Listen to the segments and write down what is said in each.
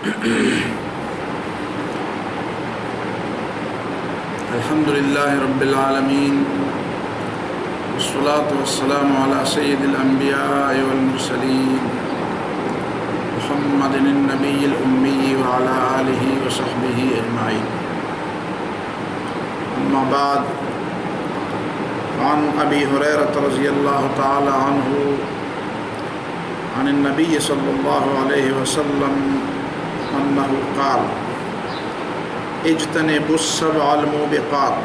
الحمد للہ رب العالمین والصلاة والسلام علی سید الانبیاء والمرسلین محمد النبی الامی وعلی آلہ وصحبہ اجمعین. اما بعد، عن ابی ہریرہ رضی اللہ تعالی عنہ عن النبی صلی اللہ علیہ وسلم انہ قال: اجتنبوا السبع الموبقات.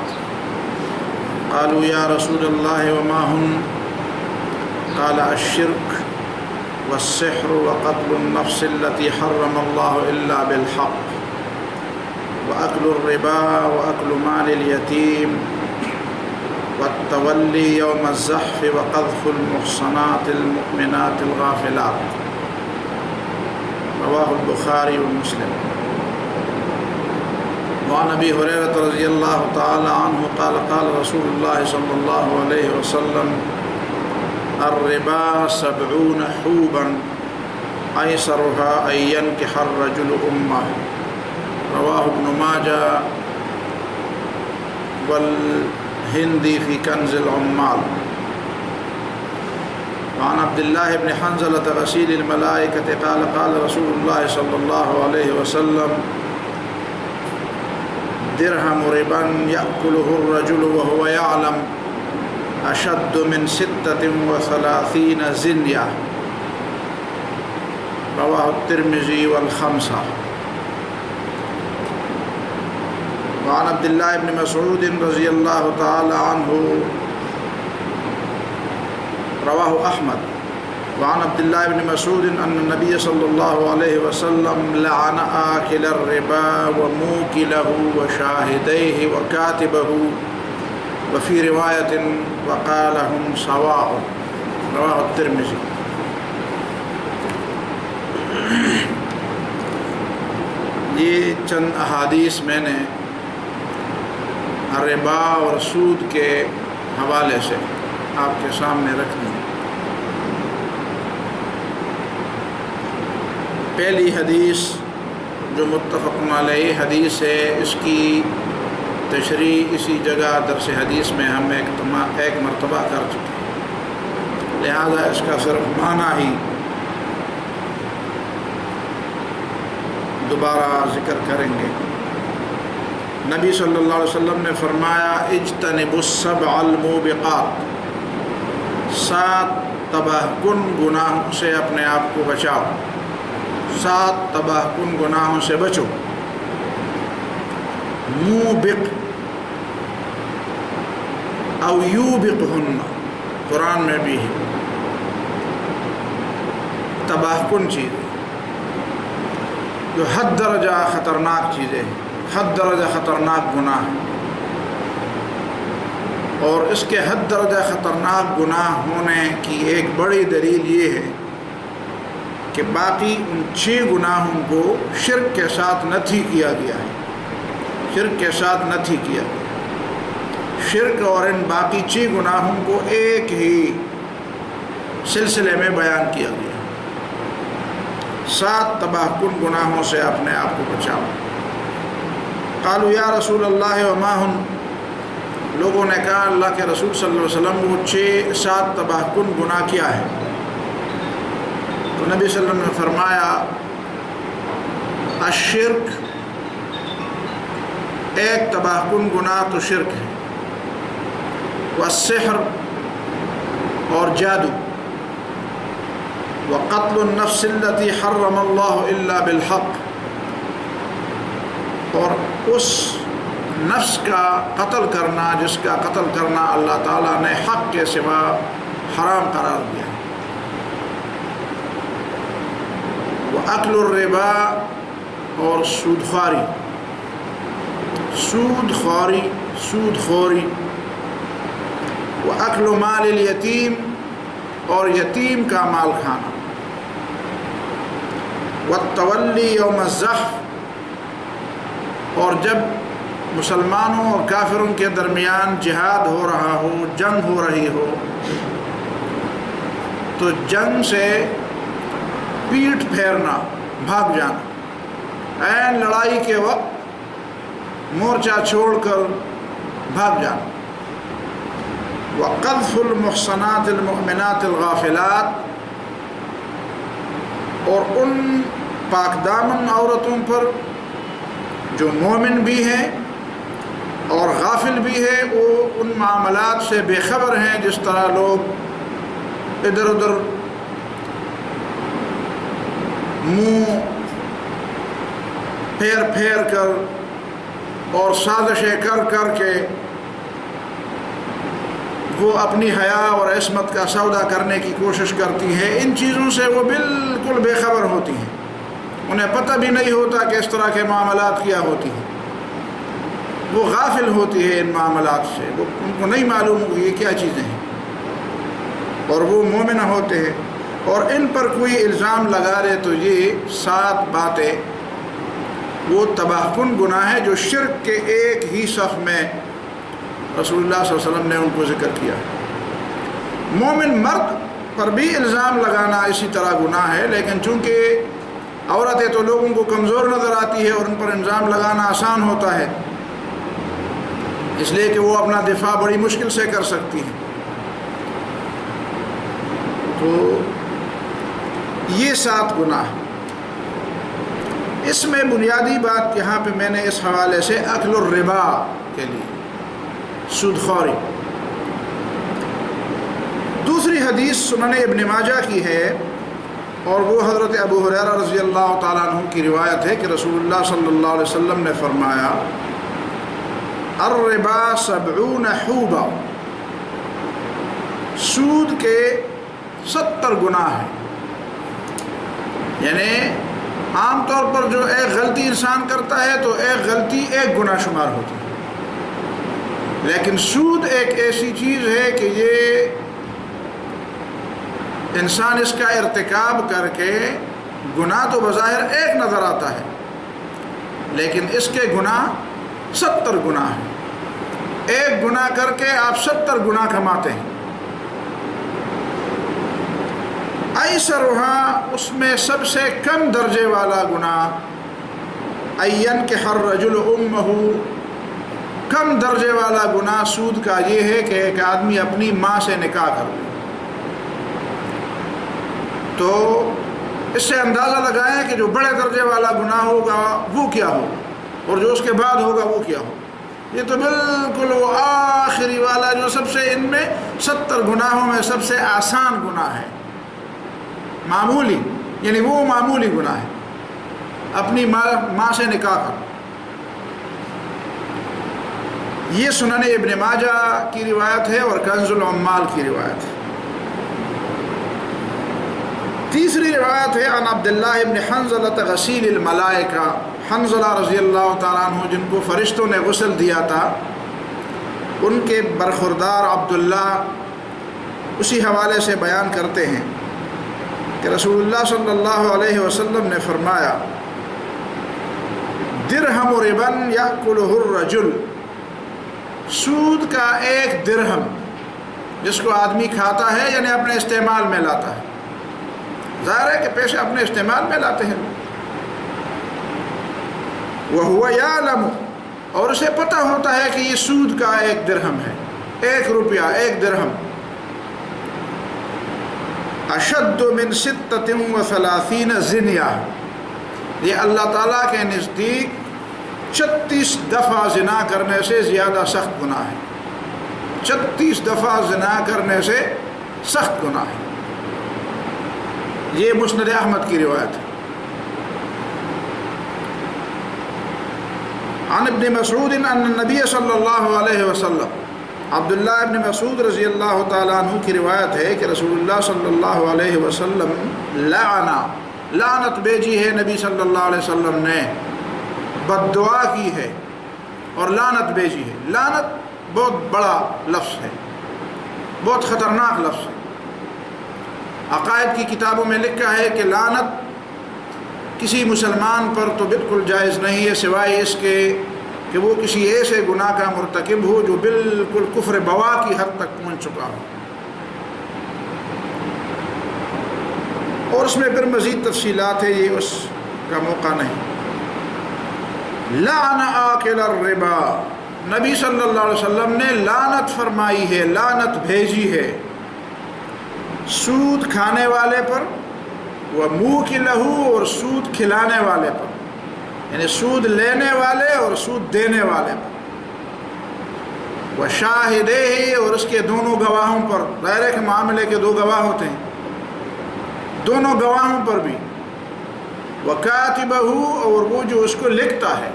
قالوا یا رسول اللہ وما ہن؟ قال: الشرك والسحر وقتل النفس التي حرم الله إلا بالحق وأكل الربا وأكل مال اليتيم والتولي يوم الزحف وقذف المحصنات المؤمنات الغافلات. رواه البخاري ومسلم. وعن ابی ہریرہ رضی اللہ تعالی عنہ قال قال رسول اللہ صلی اللہ علیہ وسلم: الربا 70 حوبا ایسرها ان ينكح الرجل امه. رواه ابن ماجہ والہندی فی کنز العمال. وعن عبد الله بن حنظلة غسيل الملائكة قال قال رسول الله صلى الله عليه وسلم: درهم ربا يأكله الرجل وهو يعلم أشد من 36 زنية. رواه الترمذي والخمسة. وعن عبد الله بن مسعود رضي الله تعالى عنه رواه أحمد. وعن عبد الله بن مسعود أن النبي صلى الله عليه وسلم لعن آكل الربا وموكله وشاهديه وكاتبه وفي رواية وقال هم سواء. رواه الترمذي. یہ چند احادیث میں نے ربا اور سود کے حوالے سے آپ کے سامنے رکھ دی. پہلی حدیث جو متفق علیہ حدیث ہے، اس کی تشریح اسی جگہ درس حدیث میں ہم ایک مرتبہ کر چکے ہیں، لہذا اس کا صرف معنی ہی دوبارہ ذکر کریں گے. نبی صلی اللہ علیہ وسلم نے فرمایا: اجتنبوا السبع الموبقات. 7 تباہ کن گناہوں سے اپنے آپ کو بچاؤ. 7 تباہ کن گناہوں سے بچو. موبق او یوبقہن قرآن میں بھی ہے. تباہ کن چیزیں جو حد درجہ خطرناک چیزیں ہیں، حد درجہ خطرناک گناہ ہیں، اور اس کے حد درجہ خطرناک گناہ ہونے کی ایک بڑی دلیل یہ ہے کہ باقی ان 6 گناہوں کو شرک کے ساتھ نتھی کیا گیا ہے. شرک کے ساتھ نتھی کیا گیا. شرک اور ان باقی 6 گناہوں کو ایک ہی سلسلے میں بیان کیا گیا. 7 تباہ کن گناہوں سے اپنے آپ کو بچاؤ. قالوا یا رسول اللہ وما ہن؟ لوگوں نے کہا: اللہ کے رسول صلی اللہ علیہ وسلم، وہ 7 تباہ کن گناہ کیا ہے؟ تو نبی صلی اللہ علیہ وسلم نے فرمایا: الشرک، ایک تباہ کن گناہ تو شرک ہے. والسحر، اور جادو. وقتل النفس التي حرم الله الا بالحق، اور اس نفس کا قتل کرنا جس کا قتل کرنا اللہ تعالیٰ نے حق کے سوا حرام قرار دیا. وأكل الربا، اور سود خوری. وأكل مال الیتیم، اور یتیم کا مال کھانا. والتولی یوم الزحف، اور جب مسلمانوں اور کافروں کے درمیان جہاد ہو رہا ہو، جنگ ہو رہی ہو، تو جنگ سے پیٹھ پھیرنا، بھاگ جانا. عین لڑائی کے وقت مورچہ چھوڑ کر بھاگ جانا۔ وقذف المحصنات المؤمنات الغافلات، اور ان پاک دامن عورتوں پر جو مومن بھی ہیں اور غافل بھی ہے، وہ ان معاملات سے بے خبر ہیں جس طرح لوگ ادھر ادھر منہ پھیر پھیر کر اور سازشیں کر کر کے وہ اپنی حیا اور عصمت کا سودا کرنے کی کوشش کرتی ہے۔ ان چیزوں سے وہ بالکل بے خبر ہوتی ہیں، انہیں پتہ بھی نہیں ہوتا کہ اس طرح کے معاملات کیا ہوتی ہیں، وہ غافل ہوتی ہے ان معاملات سے، وہ ان کو نہیں معلوم کہ یہ کیا چیزیں ہیں، اور وہ مومنہ ہوتے ہیں، اور ان پر کوئی الزام لگا دے تو یہ 7 باتیں وہ تباہ کن گناہ ہے جو شرک کے ایک ہی صف میں رسول اللہ صلی اللہ علیہ وسلم نے ان کو ذکر کیا۔ مومن مرد پر بھی الزام لگانا اسی طرح گناہ ہے، لیکن چونکہ عورتیں تو لوگوں کو کمزور نظر آتی ہے اور ان پر الزام لگانا آسان ہوتا ہے، اس لیے کہ وہ اپنا دفاع بڑی مشکل سے کر سکتی ہیں۔ تو یہ 7 گناہ، اس میں بنیادی بات یہاں پہ میں نے اس حوالے سے اکل الربا کے لیے، سود خوری۔ دوسری حدیث سنن ابن ماجہ کی ہے، اور وہ حضرت ابو ہریرہ رضی اللہ تعالیٰ عنہ کی روایت ہے کہ رسول اللہ صلی اللہ علیہ وسلم نے فرمایا الربا 70 حوبا، سود کے 70 گناہ ہیں۔ یعنی عام طور پر جو ایک غلطی انسان کرتا ہے تو ایک غلطی ایک گناہ شمار ہوتی ہے، لیکن سود ایک ایسی چیز ہے کہ یہ انسان اس کا ارتکاب کر کے گناہ تو بظاہر ایک نظر آتا ہے، لیکن اس کے گناہ 70 گناہ ہیں۔ ایک گناہ کر کے آپ 70 گناہ کماتے ہیں۔ ایسرھا، اس میں سب سے کم درجے والا گناہ، این کہ ہر رجل امہ، کم درجے والا گناہ سود کا یہ ہے کہ ایک آدمی اپنی ماں سے نکاح کر لے۔ تو اس سے اندازہ لگائیں کہ جو بڑے درجے والا گناہ ہوگا وہ کیا ہوگا، اور جو اس کے بعد ہوگا وہ کیا ہوگا۔ یہ تو بالکل وہ آخری والا جو سب سے ان میں 70 گناہوں میں سب سے آسان گناہ ہے، معمولی، یعنی وہ معمولی گناہ ہے، اپنی ماں سے نکاح کر۔ یہ سنن ابن ماجہ کی روایت ہے اور کنز العمال کی روایت ہے۔ تیسری روایت ہے عن عبداللہ ابن حنظلہ غسیل الملائکہ، حنظلہ رضی اللہ تعالیٰ عنہ جن کو فرشتوں نے غسل دیا تھا، ان کے برخوردار عبداللہ اسی حوالے سے بیان کرتے ہیں کہ رسول اللہ صلی اللہ علیہ وسلم نے فرمایا درہم ربن یأکلہ الرجل، سود کا ایک درہم جس کو آدمی کھاتا ہے، یعنی اپنے استعمال میں لاتا ہے، ظاہر ہے کہ پیسے اپنے استعمال میں لاتے ہیں، وَهُوَ يَعْلَمُ، اور اسے پتہ ہوتا ہے کہ یہ سود کا ایک درہم ہے، 1 روپیہ، 1 درہم، اشد من 36 زنیہ، یہ اللہ تعالیٰ کے نزدیک 36 دفعہ زنا کرنے سے زیادہ سخت گناہ ہے، 36 دفعہ زنا کرنے سے سخت گناہ ہے۔ یہ مسند احمد کی روایت ہے۔ عن ابن مسعود ان النبی صلی اللہ علیہ وسلم، عبداللہ ابن مسعود رضی اللہ تعالیٰ عنہ کی روایت ہے کہ رسول اللہ صلی اللہ علیہ وسلم لعنت بھیجی ہے، نبی صلی اللہ علیہ وسلم نے بد دعا کی ہے اور لعنت بھیجی ہے۔ لعنت بہت بڑا لفظ ہے، بہت خطرناک لفظ ہے۔ عقائد کی کتابوں میں لکھا ہے کہ لعنت کسی مسلمان پر تو بالکل جائز نہیں ہے، سوائے اس کے کہ وہ کسی ایسے گناہ کا مرتکب ہو جو بالکل کفر بوا کی حد تک پہنچ چکا ہو، اور اس میں پھر مزید تفصیلات ہے، یہ اس کا موقع نہیں۔ لعن آکل الربا، نبی صلی اللہ علیہ وسلم نے لعنت فرمائی ہے، لعنت بھیجی ہے سود کھانے والے پر، وموکلہ، اور سود کھلانے والے پر، یعنی سود لینے والے اور سود دینے والے پر، وشاہدہ، اور اس کے دونوں گواہوں پر، ڈائریکٹ معاملے کے دو گواہ ہوتے ہیں، دونوں گواہوں پر بھی، وکاتبہ، اور وہ جو اس کو لکھتا ہے،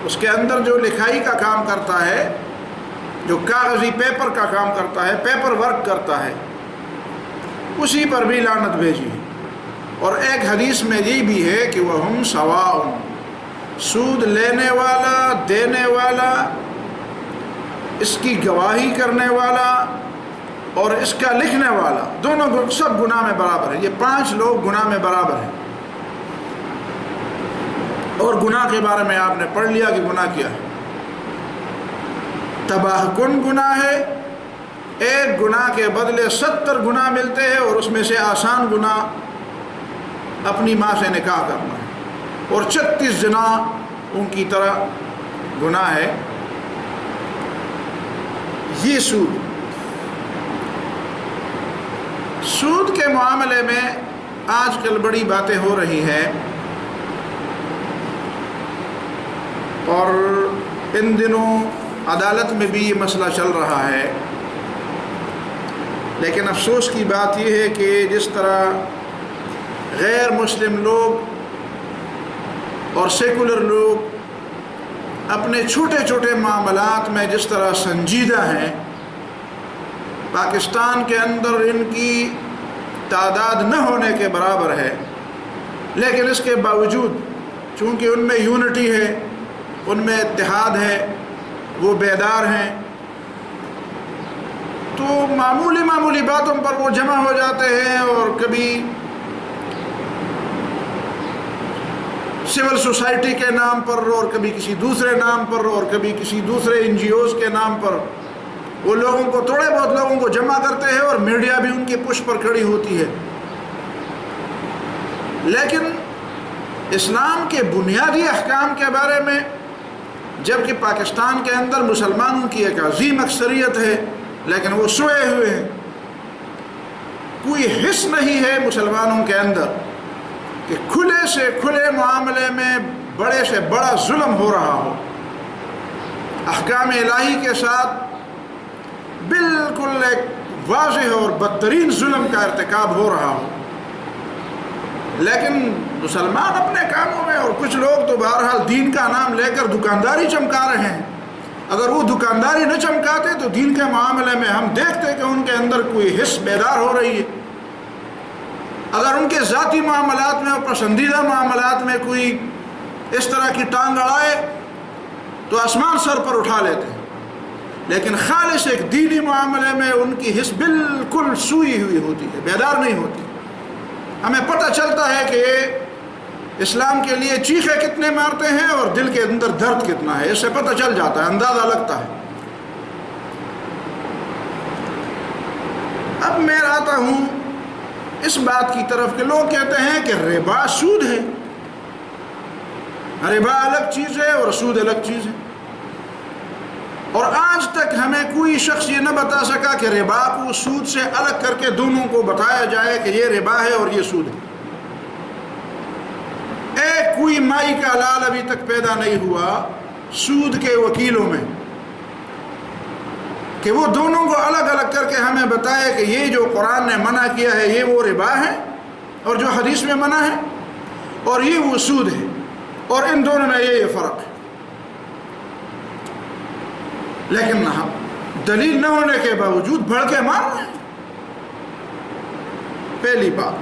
اس کے اندر جو لکھائی کا کام کرتا ہے، جو کاغذی پیپر کا کام کرتا ہے، پیپر ورک کرتا ہے، اسی پر بھی لعنت بھیجی ہے۔ اور ایک حدیث میں یہ بھی ہے کہ وَهُمْ سَوَاءٌ، سود لینے والا، دینے والا، اس کی گواہی کرنے والا اور اس کا لکھنے والا، دونوں سب گناہ میں برابر ہیں۔ یہ 5 لوگ گناہ میں برابر ہیں۔ اور گناہ کے بارے میں آپ نے پڑھ لیا کہ گناہ کیا ہے، تباہ کن گناہ ہے، ایک گناہ کے بدلے 70 گناہ ملتے ہیں، اور اس میں سے آسان گناہ اپنی ماں سے نکاح کرنا ہے، اور 36 زنا ان کی طرح گناہ ہے۔ یہ سود کے معاملے میں آج کل بڑی باتیں ہو رہی ہیں، اور ان دنوں عدالت میں بھی یہ مسئلہ چل رہا ہے۔ لیکن افسوس کی بات یہ ہے کہ جس طرح غیر مسلم لوگ اور سیکولر لوگ اپنے چھوٹے چھوٹے معاملات میں جس طرح سنجیدہ ہیں، پاکستان کے اندر ان کی تعداد نہ ہونے کے برابر ہے، لیکن اس کے باوجود چونکہ ان میں یونٹی ہے، ان میں اتحاد ہے، وہ بیدار ہیں، تو معمولی باتوں پر وہ جمع ہو جاتے ہیں، اور کبھی سول سوسائٹی کے نام پر، اور کبھی کسی دوسرے نام پر، اور کبھی کسی دوسرے NGOs کے نام پر وہ لوگوں کو، تھوڑے بہت لوگوں کو جمع کرتے ہیں، اور میڈیا بھی ان کے پش پر کھڑی ہوتی ہے۔ لیکن اسلام کے بنیادی احکام کے بارے میں، جبکہ پاکستان کے اندر مسلمانوں کی ایک عظیم اکثریت ہے، لیکن وہ سوئے ہوئے ہیں، کوئی حس نہیں ہے مسلمانوں کے اندر کہ کھلے سے کھلے معاملے میں بڑے سے بڑا ظلم ہو رہا ہو، احکام الہی کے ساتھ بالکل ایک واضح اور بدترین ظلم کا ارتکاب ہو رہا ہو، لیکن مسلمان اپنے کاموں میں، اور کچھ لوگ تو بہرحال دین کا نام لے کر دکانداری چمکا رہے ہیں۔ اگر وہ دکانداری نہ چمکاتے تو دین کے معاملے میں ہم دیکھتے کہ ان کے اندر کوئی حس بیدار ہو رہی ہے۔ اگر ان کے ذاتی معاملات میں اور پسندیدہ معاملات میں کوئی اس طرح کی ٹانگ اڑائے تو آسمان سر پر اٹھا لیتے ہیں، لیکن خالص ایک دینی معاملے میں ان کی حس بالکل سوئی ہوئی ہوتی ہے، بیدار نہیں ہوتی۔ ہمیں پتہ چلتا ہے کہ اسلام کے لیے چیخیں کتنے مارتے ہیں اور دل کے اندر درد کتنا ہے، اس سے پتہ چل جاتا ہے، اندازہ لگتا ہے۔ اب میں آتا ہوں اس بات کی طرف کہ لوگ کہتے ہیں کہ ربا سود ہے، ربا الگ چیز ہے اور سود الگ چیز ہے، اور آج تک ہمیں کوئی شخص یہ نہ بتا سکا کہ ربا کو سود سے الگ کر کے دونوں کو بتایا جائے کہ یہ ربا ہے اور یہ سود ہے۔ ایک کوئی مائی کا لال ابھی تک پیدا نہیں ہوا سود کے وکیلوں میں کہ وہ دونوں کو الگ الگ کر کے ہمیں بتائے کہ یہ جو قرآن نے منع کیا ہے یہ وہ ربا ہے، اور جو حدیث میں منع ہے، اور یہ وہ سود ہے، اور ان دونوں میں یہ فرق ہے۔ لیکن دلیل نہ ہونے کے باوجود بڑھ کے مان رہے ہیں، پہلی بات۔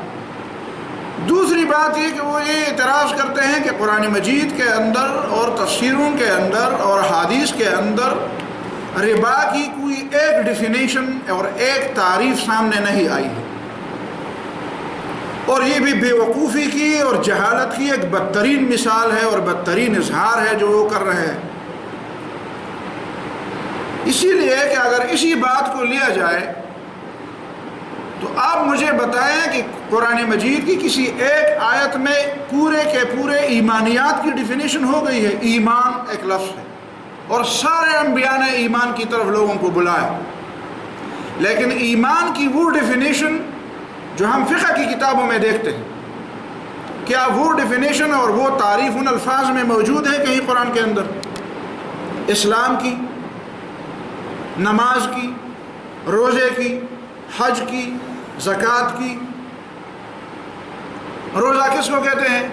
دوسری بات یہ کہ وہ یہ اعتراض کرتے ہیں کہ قرآن مجید کے اندر اور تفسیروں کے اندر اور حدیث کے اندر ربا کی کوئی ایک ڈیفینیشن اور ایک تعریف سامنے نہیں آئی ہے، اور یہ بھی بے وقوفی کی اور جہالت کی ایک بدترین مثال ہے اور بدترین اظہار ہے جو وہ کر رہے ہیں۔ اسی لیے کہ اگر اسی بات کو لیا جائے تو آپ مجھے بتائیں کہ قرآن مجید کی کسی ایک آیت میں پورے کے پورے ایمانیات کی ڈیفینیشن ہو گئی ہے؟ ایمان ایک لفظ ہے اور سارے انبیاء نے ایمان کی طرف لوگوں کو بلایا، لیکن ایمان کی وہ ڈیفینیشن جو ہم فقہ کی کتابوں میں دیکھتے ہیں، کیا وہ ڈیفینیشن اور وہ تعریف ان الفاظ میں موجود ہے کہیں قرآن کے اندر؟ اسلام کی، نماز کی، روزے کی، حج کی، زکوٰۃ کی۔ روزہ کس کو کہتے ہیں؟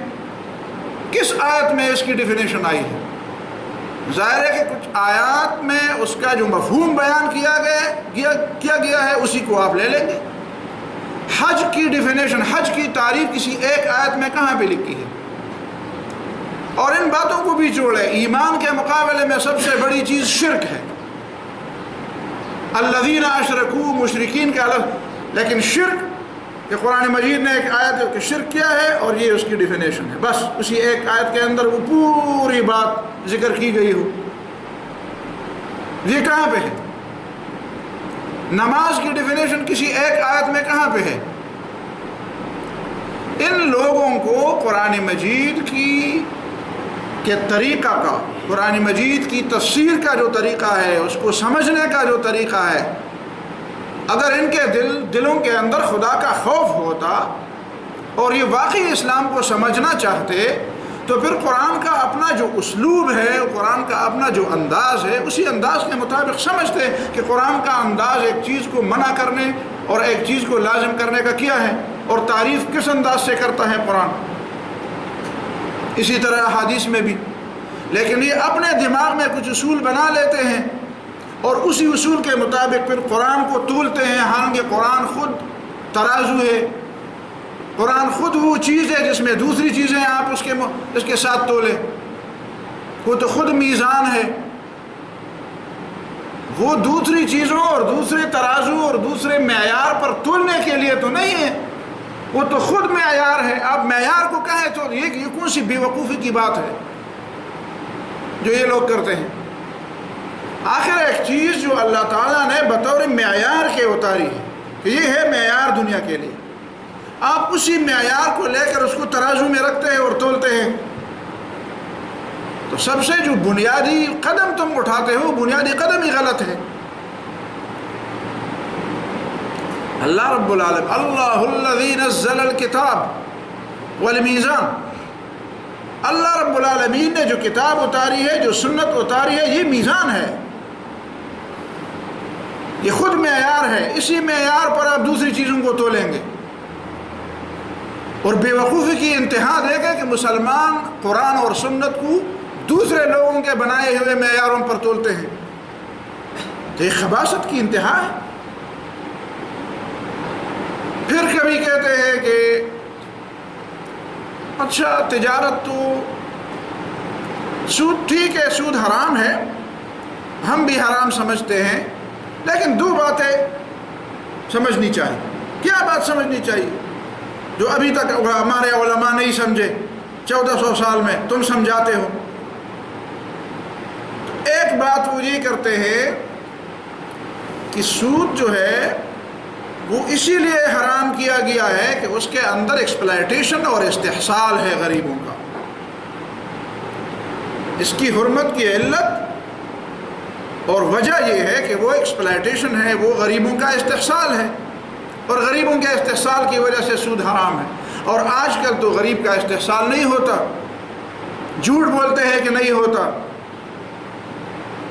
کس آیت میں اس کی ڈیفینیشن آئی ہے؟ ظاہر ہے کہ کچھ آیات میں اس کا جو مفہوم بیان کیا گیا ہے اسی کو آپ لے لیں گے۔ حج کی ڈیفینیشن، حج کی تعریف کسی ایک آیت میں کہاں پہ لکھی ہے؟ اور ان باتوں کو بھی جوڑے، ایمان کے مقابلے میں سب سے بڑی چیز شرک ہے۔ الذین اشرکوا، مشرکین کا لفظ، لیکن شرک کہ قرآن مجید نے ایک آیت ہے کہ شرک کیا ہے اور یہ اس کی ڈیفینیشن ہے، بس اسی ایک آیت کے اندر وہ پوری بات ذکر کی گئی ہو۔ یہ کہاں پہ ہے؟ نماز کی ڈیفینیشن کسی ایک آیت میں کہاں پہ ہے؟ ان لوگوں کو قرآن مجید کے طریقہ کا، قرآن مجید کی تفسیر کا جو طریقہ ہے، اس کو سمجھنے کا جو طریقہ ہے، اگر ان کے دلوں کے اندر خدا کا خوف ہوتا اور یہ واقعی اسلام کو سمجھنا چاہتے تو پھر قرآن کا اپنا جو اسلوب ہے، قرآن کا اپنا جو انداز ہے، اسی انداز کے مطابق سمجھتے کہ قرآن کا انداز ایک چیز کو منع کرنے اور ایک چیز کو لازم کرنے کا کیا ہے اور تعریف کس انداز سے کرتا ہے قرآن۔ اسی طرح احادیث میں بھی، لیکن یہ اپنے دماغ میں کچھ اصول بنا لیتے ہیں اور اسی اصول کے مطابق پھر قرآن کو تولتے ہیں، حالانکہ قرآن خود ترازو ہے، قرآن خود وہ چیز ہے جس میں دوسری چیزیں آپ اس کے ساتھ تولیں، وہ تو خود میزان ہے، وہ دوسری چیزوں اور دوسرے ترازو اور دوسرے معیار پر تولنے کے لیے تو نہیں ہے، وہ تو خود معیار ہے۔ آپ معیار کو کہیں تو یہ کون سی بے وقوفی کی بات ہے جو یہ لوگ کرتے ہیں؟ آخر ایک چیز جو اللہ تعالیٰ نے بطور معیار کے اتاری ہے کہ یہ ہے معیار دنیا کے لیے، آپ اسی معیار کو لے کر اس کو ترازو میں رکھتے ہیں اور تولتے ہیں، تو سب سے جو بنیادی قدم تم اٹھاتے ہو، بنیادی قدم ہی غلط ہے۔ اللہ رب العالمین، اللہ الذی نزل الکتاب والمیزان، اللہ رب العالمین نے جو کتاب اتاری ہے، جو سنت اتاری ہے، یہ میزان ہے، یہ خود معیار ہے، اسی معیار پر آپ دوسری چیزوں کو تولیں گے۔ اور بے وقوفی کی انتہا دیکھیں کہ مسلمان قرآن اور سنت کو دوسرے لوگوں کے بنائے ہوئے معیاروں پر تولتے ہیں، تو یہ خباثت کی انتہا ہے۔ پھر کبھی کہتے ہیں کہ اچھا تجارت تو سود ٹھیک ہے، سود حرام ہے، ہم بھی حرام سمجھتے ہیں، لیکن دو باتیں سمجھنی چاہیے۔ کیا بات سمجھنی چاہیے جو ابھی تک ہمارے علماء نہیں سمجھے؟ 1400 سال میں تم سمجھاتے ہو۔ ایک بات وہ یہ کرتے ہیں کہ سود جو ہے وہ اسی لیے حرام کیا گیا ہے کہ اس کے اندر ایکسپلائٹیشن اور استحصال ہے غریبوں کا، اس کی حرمت کی علت اور وجہ یہ ہے کہ وہ ایکسپلائٹیشن ہے، وہ غریبوں کا استحصال ہے، اور غریبوں کے استحصال کی وجہ سے سود حرام ہے۔ اور آج کل تو غریب کا استحصال نہیں ہوتا، جھوٹ بولتے ہیں کہ نہیں ہوتا۔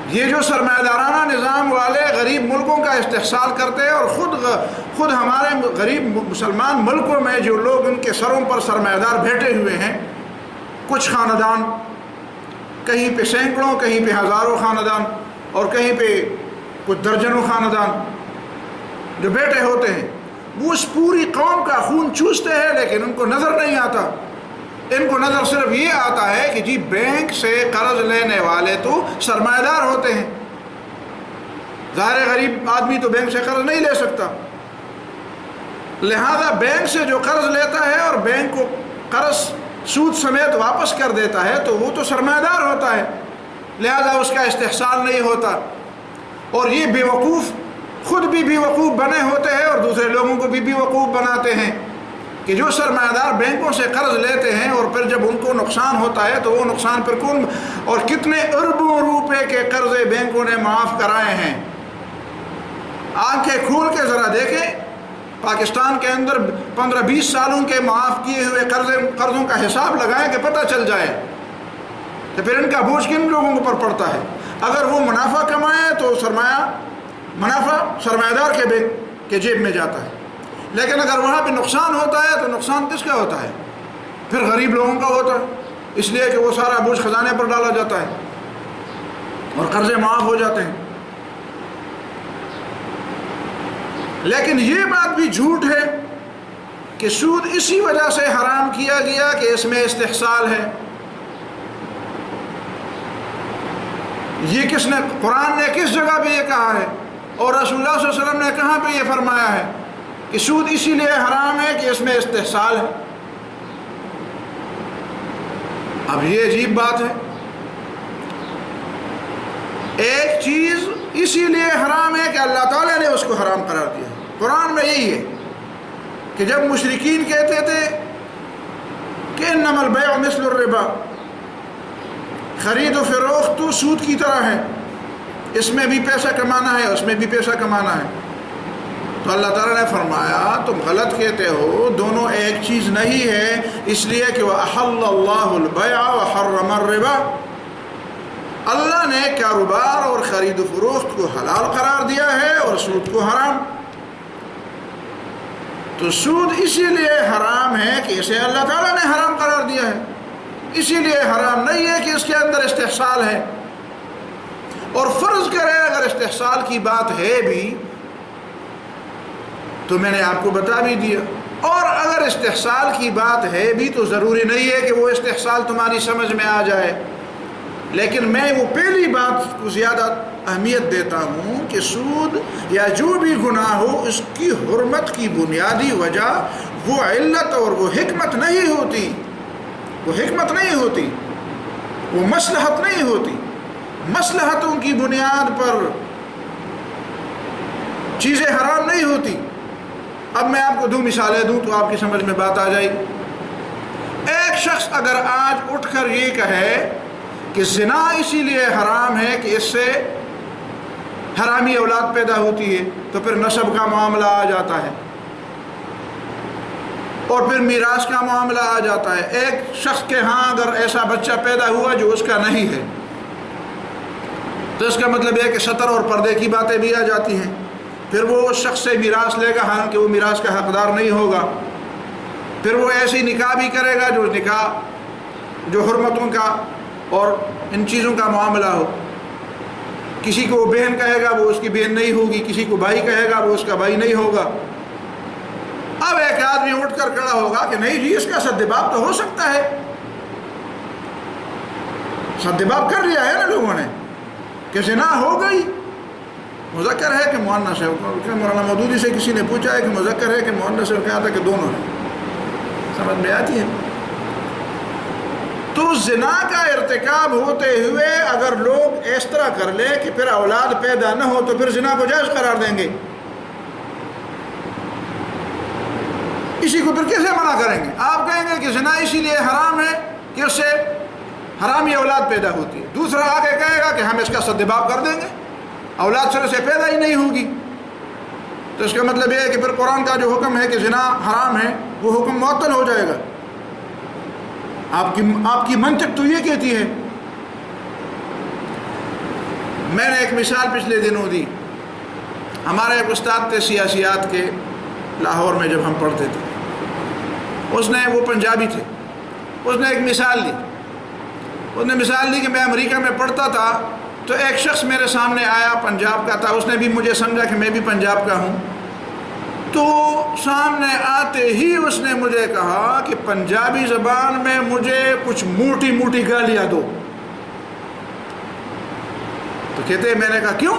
یہ جو سرمایہ دارانہ نظام والے غریب ملکوں کا استحصال کرتے ہیں، اور خود ہمارے غریب مسلمان ملکوں میں جو لوگ ان کے سروں پر سرمایہ دار بیٹھے ہوئے ہیں، کچھ خاندان، کہیں پہ سینکڑوں، کہیں پہ ہزاروں خاندان، اور کہیں پہ کچھ درجنوں خاندان جو بیٹھے ہوتے ہیں، وہ اس پوری قوم کا خون چوستے ہیں، لیکن ان کو نظر نہیں آتا۔ ان کو نظر صرف یہ آتا ہے کہ جی بینک سے قرض لینے والے تو سرمایہ دار ہوتے ہیں، ظاہر غریب آدمی تو بینک سے قرض نہیں لے سکتا، لہذا بینک سے جو قرض لیتا ہے اور بینک کو قرض سود سمیت واپس کر دیتا ہے تو وہ تو سرمایہ دار ہوتا ہے، لہذا اس کا استحصال نہیں ہوتا۔ اور یہ بیوقوف خود بھی بیوقوف بنے ہوتے ہیں اور دوسرے لوگوں کو بھی بیوقوف بناتے ہیں کہ جو سرمایہ دار بینکوں سے قرض لیتے ہیں اور پھر جب ان کو نقصان ہوتا ہے تو وہ نقصان پھر کون، اور کتنے اربوں روپے کے قرضے بینکوں نے معاف کرائے ہیں۔ آنکھیں کھول کے ذرا دیکھیں، پاکستان کے اندر 15-20 سالوں کے معاف کیے ہوئے قرضوں کا حساب لگائیں کہ پتہ چل جائے کہ پھر ان کا بوجھ کن لوگوں پر پڑتا ہے۔ اگر وہ منافع کمائیں تو منافع سرمایہ دار کے جیب میں جاتا ہے، لیکن اگر وہاں پہ نقصان ہوتا ہے تو نقصان کس کا ہوتا ہے؟ پھر غریب لوگوں کا ہوتا ہے، اس لیے کہ وہ سارا بوجھ خزانے پر ڈالا جاتا ہے اور قرضے معاف ہو جاتے ہیں۔ لیکن یہ بات بھی جھوٹ ہے کہ سود اسی وجہ سے حرام کیا گیا کہ اس میں استحصال ہے۔ یہ کس نے، قرآن نے کس جگہ پہ یہ کہا ہے اور رسول اللہ صلی اللہ علیہ وسلم نے کہاں پہ یہ فرمایا ہے کہ سود اسی لیے حرام ہے کہ اس میں استحصال ہے؟ اب یہ عجیب بات ہے، ایک چیز اسی لیے حرام ہے کہ اللہ تعالیٰ نے اس کو حرام قرار دیا۔ قرآن میں یہی ہے کہ جب مشرکین کہتے تھے کہ انما البیع مثل الربا، خرید و فروخت تو سود کی طرح ہے، اس میں بھی پیسہ کمانا ہے اس میں بھی پیسہ کمانا ہے، تو اللہ تعالیٰ نے فرمایا تم غلط کہتے ہو، دونوں ایک چیز نہیں ہے، اس لیے کہ وَأَحَلَّ اللَّهُ الْبَيْعَ وَحَرَّمَ الرِّبَا، اللہ نے کاروبار اور خرید و فروخت کو حلال قرار دیا ہے اور سود کو حرام۔ تو سود اسی لیے حرام ہے کہ اسے اللہ تعالیٰ نے حرام قرار دیا ہے، اسی لیے حرام نہیں ہے کہ اس کے اندر استحصال ہے۔ اور فرض کرے اگر استحصال کی بات ہے بھی تو میں نے آپ کو بتا بھی دیا، اور اگر استحصال کی بات ہے بھی تو ضروری نہیں ہے کہ وہ استحصال تمہاری سمجھ میں آ جائے، لیکن میں وہ پہلی بات کو زیادہ اہمیت دیتا ہوں کہ سود یا جو بھی گناہ ہو اس کی حرمت کی بنیادی وجہ وہ علت اور وہ حکمت نہیں ہوتی، وہ حکمت نہیں ہوتی، وہ مصلحت نہیں ہوتی۔ مصلحتوں کی بنیاد پر چیزیں حرام نہیں ہوتی۔ اب میں آپ کو 2 مثالیں دوں تو آپ کی سمجھ میں بات آ جائے گی۔ ایک شخص اگر آج اٹھ کر یہ کہے کہ زنا اسی لیے حرام ہے کہ اس سے حرامی اولاد پیدا ہوتی ہے، تو پھر نسب کا معاملہ آ جاتا ہے اور پھر میراث کا معاملہ آ جاتا ہے۔ ایک شخص کے ہاں اگر ایسا بچہ پیدا ہوا جو اس کا نہیں ہے تو اس کا مطلب یہ کہ سطر اور پردے کی باتیں بھی آ جاتی ہیں، پھر وہ اس شخص سے میراث لے گا حالانکہ وہ میراث کا حقدار نہیں ہوگا، پھر وہ ایسی نکاح بھی کرے گا جو نکاح جو حرمتوں کا اور ان چیزوں کا معاملہ ہو۔ کسی کو وہ بہن کہے گا وہ اس کی بہن نہیں ہوگی، کسی کو بھائی کہے گا وہ اس کا بھائی نہیں ہوگا۔ اب ایک آدمی اٹھ کر کھڑا ہوگا کہ نہیں جی اس کا سدباب تو ہو سکتا ہے، سدباب کر لیا ہے نا لوگوں نے کہ زنا ہو گئی، مذکر ہے کہ مؤنث ہے۔ مولانا مودودی سے کسی نے پوچھا ہے کہ مذکر ہے کہ مؤنث ہے، کہا تھا کہ دونوں ہیں، سمجھ میں آتی ہے۔ تو زنا کا ارتکاب ہوتے ہوئے اگر لوگ اس طرح کر لیں کہ پھر اولاد پیدا نہ ہو تو پھر زنا کو جائز قرار دیں گے، اسی کو پھر کیسے منع کریں گے؟ آپ کہیں گے کہ زنا اسی لیے حرام ہے کہ اس سے حرامی اولاد پیدا ہوتی ہے، دوسرا آگے کہے گا کہ ہم اس کا سدباب کر دیں گے، اولاد سر سے پیدا ہی نہیں ہوگی۔ تو اس کا مطلب یہ ہے کہ پھر قرآن کا جو حکم ہے کہ زنا حرام ہے وہ حکم معطل ہو جائے گا۔ آپ کی منطق تو یہ کہتی ہے۔ میں نے ایک مثال پچھلے دنوں دی، ہمارے ایک استاد تھے سیاسیات کے لاہور میں جب ہم پڑھتے تھے، اس نے وہ پنجابی تھے، اس نے ایک مثال دی، اس نے مثال دی کہ میں امریکہ میں پڑھتا تھا تو ایک شخص میرے سامنے آیا پنجاب کا تھا، اس نے بھی مجھے سمجھا کہ میں بھی پنجاب کا ہوں، تو سامنے آتے ہی اس نے مجھے کہا کہ پنجابی زبان میں مجھے کچھ موٹی موٹی گالیاں دو۔ تو کہتے میں نے کہا کیوں؟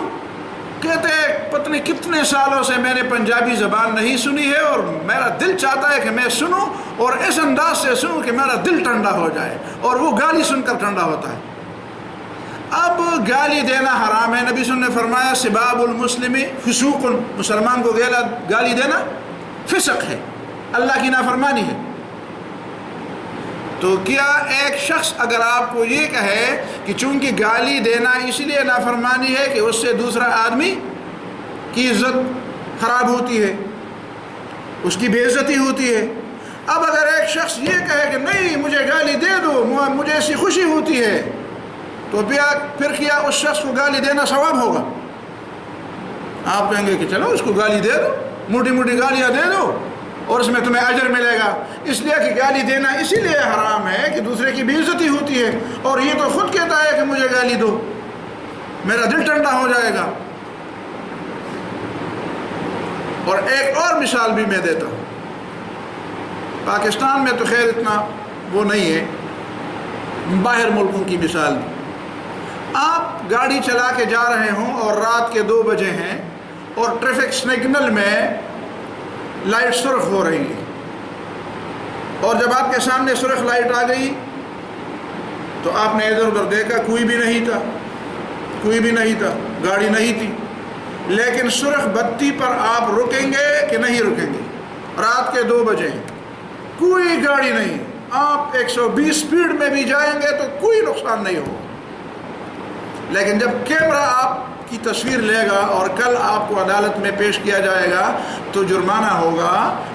کہتے پتہ نہیں کتنے سالوں سے میں نے پنجابی زبان نہیں سنی ہے اور میرا دل چاہتا ہے کہ میں سنوں اور اس انداز سے سنوں کہ میرا دل ٹھنڈا ہو جائے، اور وہ گالی سن کر ٹھنڈا ہوتا ہے۔ اب گالی دینا حرام ہے. نبی صلی اللہ علیہ وسلم نے فرمایا سباب المسلم فسوق، مسلمان کو گالی دینا فسق ہے، اللہ کی نافرمانی ہے. تو کیا ایک شخص اگر آپ کو یہ کہے کہ چونکہ گالی دینا اس لیے نافرمانی ہے کہ اس سے دوسرا آدمی کی عزت خراب ہوتی ہے، اس کی بے عزتی ہوتی ہے. اب اگر ایک شخص یہ کہے کہ نہیں مجھے گالی دے دو، مجھے ایسی خوشی ہوتی ہے، تو پھر کیا اس شخص کو گالی دینا ثواب ہوگا؟ آپ کہیں گے کہ چلو اس کو گالی دے دو، موٹی موٹی گالیاں دے دو اور اس میں تمہیں اجر ملے گا. اس لیے کہ گالی دینا اسی لیے حرام ہے کہ دوسرے کی بے عزتی ہوتی ہے، اور یہ تو خود کہتا ہے کہ مجھے گالی دو، میرا دل ٹھنڈا ہو جائے گا. اور ایک اور مثال بھی میں دیتا ہوں. پاکستان میں تو خیر اتنا وہ نہیں ہے، باہر ملکوں کی مثال. آپ گاڑی چلا کے جا رہے ہوں اور رات کے 2 بجے ہیں اور ٹریفک سگنل میں لائٹ سرخ ہو رہی ہے، اور جب آپ کے سامنے سرخ لائٹ آ گئی تو آپ نے ادھر ادھر دیکھا، کوئی بھی نہیں تھا، گاڑی نہیں تھی. لیکن سرخ بتی پر آپ رکیں گے کہ نہیں رکیں گے؟ رات کے 2 بجے ہیں، کوئی گاڑی نہیں، آپ 120 سپیڈ میں بھی جائیں گے تو کوئی نقصان نہیں ہوگا. لیکن جب کیمرہ آپ کی تصویر لے گا اور کل آپ کو عدالت میں پیش کیا جائے گا تو جرمانہ ہوگا.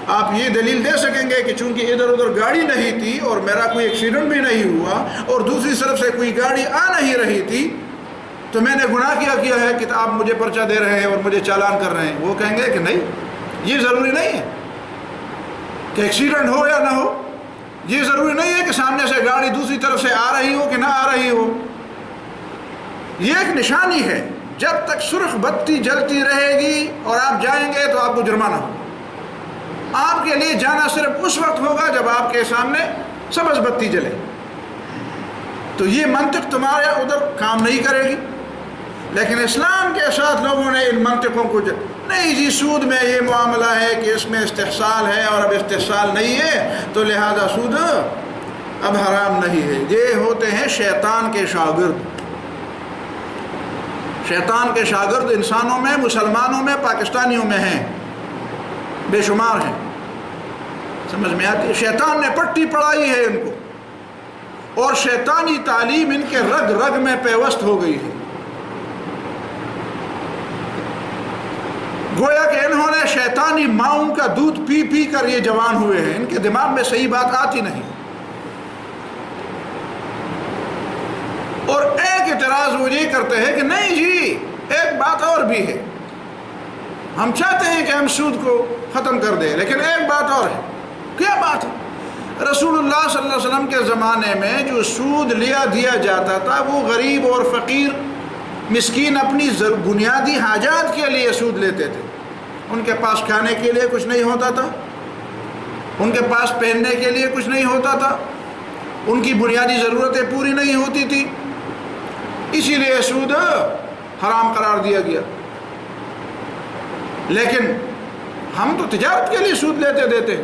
آپ یہ دلیل دے سکیں گے کہ چونکہ ادھر ادھر گاڑی نہیں تھی اور میرا کوئی ایکسیڈنٹ بھی نہیں ہوا اور دوسری طرف سے کوئی گاڑی آ نہیں رہی تھی تو میں نے گناہ کیا ہے کہ آپ مجھے پرچہ دے رہے ہیں اور مجھے چالان کر رہے ہیں. وہ کہیں گے کہ نہیں، یہ ضروری نہیں ہے کہ ایکسیڈنٹ ہو یا نہ ہو، یہ ضروری نہیں ہے کہ سامنے سے گاڑی دوسری طرف سے آ رہی ہو کہ نہ آ رہی ہو. یہ ایک نشانی ہے. جب تک سرخ بتی جلتی رہے گی اور آپ جائیں گے تو آپ کو جرمانہ ہوگا. آپ کے لیے جانا صرف اس وقت ہوگا جب آپ کے سامنے سبز بتی جلے. تو یہ منطق تمہارے ادھر کام نہیں کرے گی. لیکن اسلام کے ساتھ لوگوں نے ان منطقوں کو نہیں جی سود میں یہ معاملہ ہے کہ اس میں استحصال ہے اور اب استحصال نہیں ہے تو لہذا سود اب حرام نہیں ہے. یہ ہوتے ہیں شیطان کے شاگرد. شیطان کے شاگرد انسانوں میں، مسلمانوں میں، پاکستانیوں میں ہیں، بے شمار ہیں. سمجھ میں آتی ہے؟ شیطان نے پٹی پڑھائی ہے ان کو اور شیطانی تعلیم ان کے رگ رگ میں پیوست ہو گئی ہے. گویا کہ انہوں نے شیطانی ماؤں کا دودھ پی پی کر یہ جوان ہوئے ہیں. ان کے دماغ میں صحیح بات آتی نہیں. اور ایک اعتراض وہ یہ کرتے ہیں کہ نہیں جی ایک بات اور بھی ہے، ہم چاہتے ہیں کہ ہم سود کو ختم کر دیں لیکن ایک بات اور ہے. کیا بات ہے؟ رسول اللہ صلی اللہ علیہ وسلم کے زمانے میں جو سود دیا جاتا تھا وہ غریب اور فقیر مسکین اپنی بنیادی حاجات کے لیے سود لیتے تھے. ان کے پاس کھانے کے لیے کچھ نہیں ہوتا تھا، ان کے پاس پہننے کے لیے کچھ نہیں ہوتا تھا، ان کی بنیادی ضرورتیں پوری نہیں ہوتی تھی، اسی لیے سود حرام قرار دیا گیا. لیکن ہم تو تجارت کے لیے سود دیتے،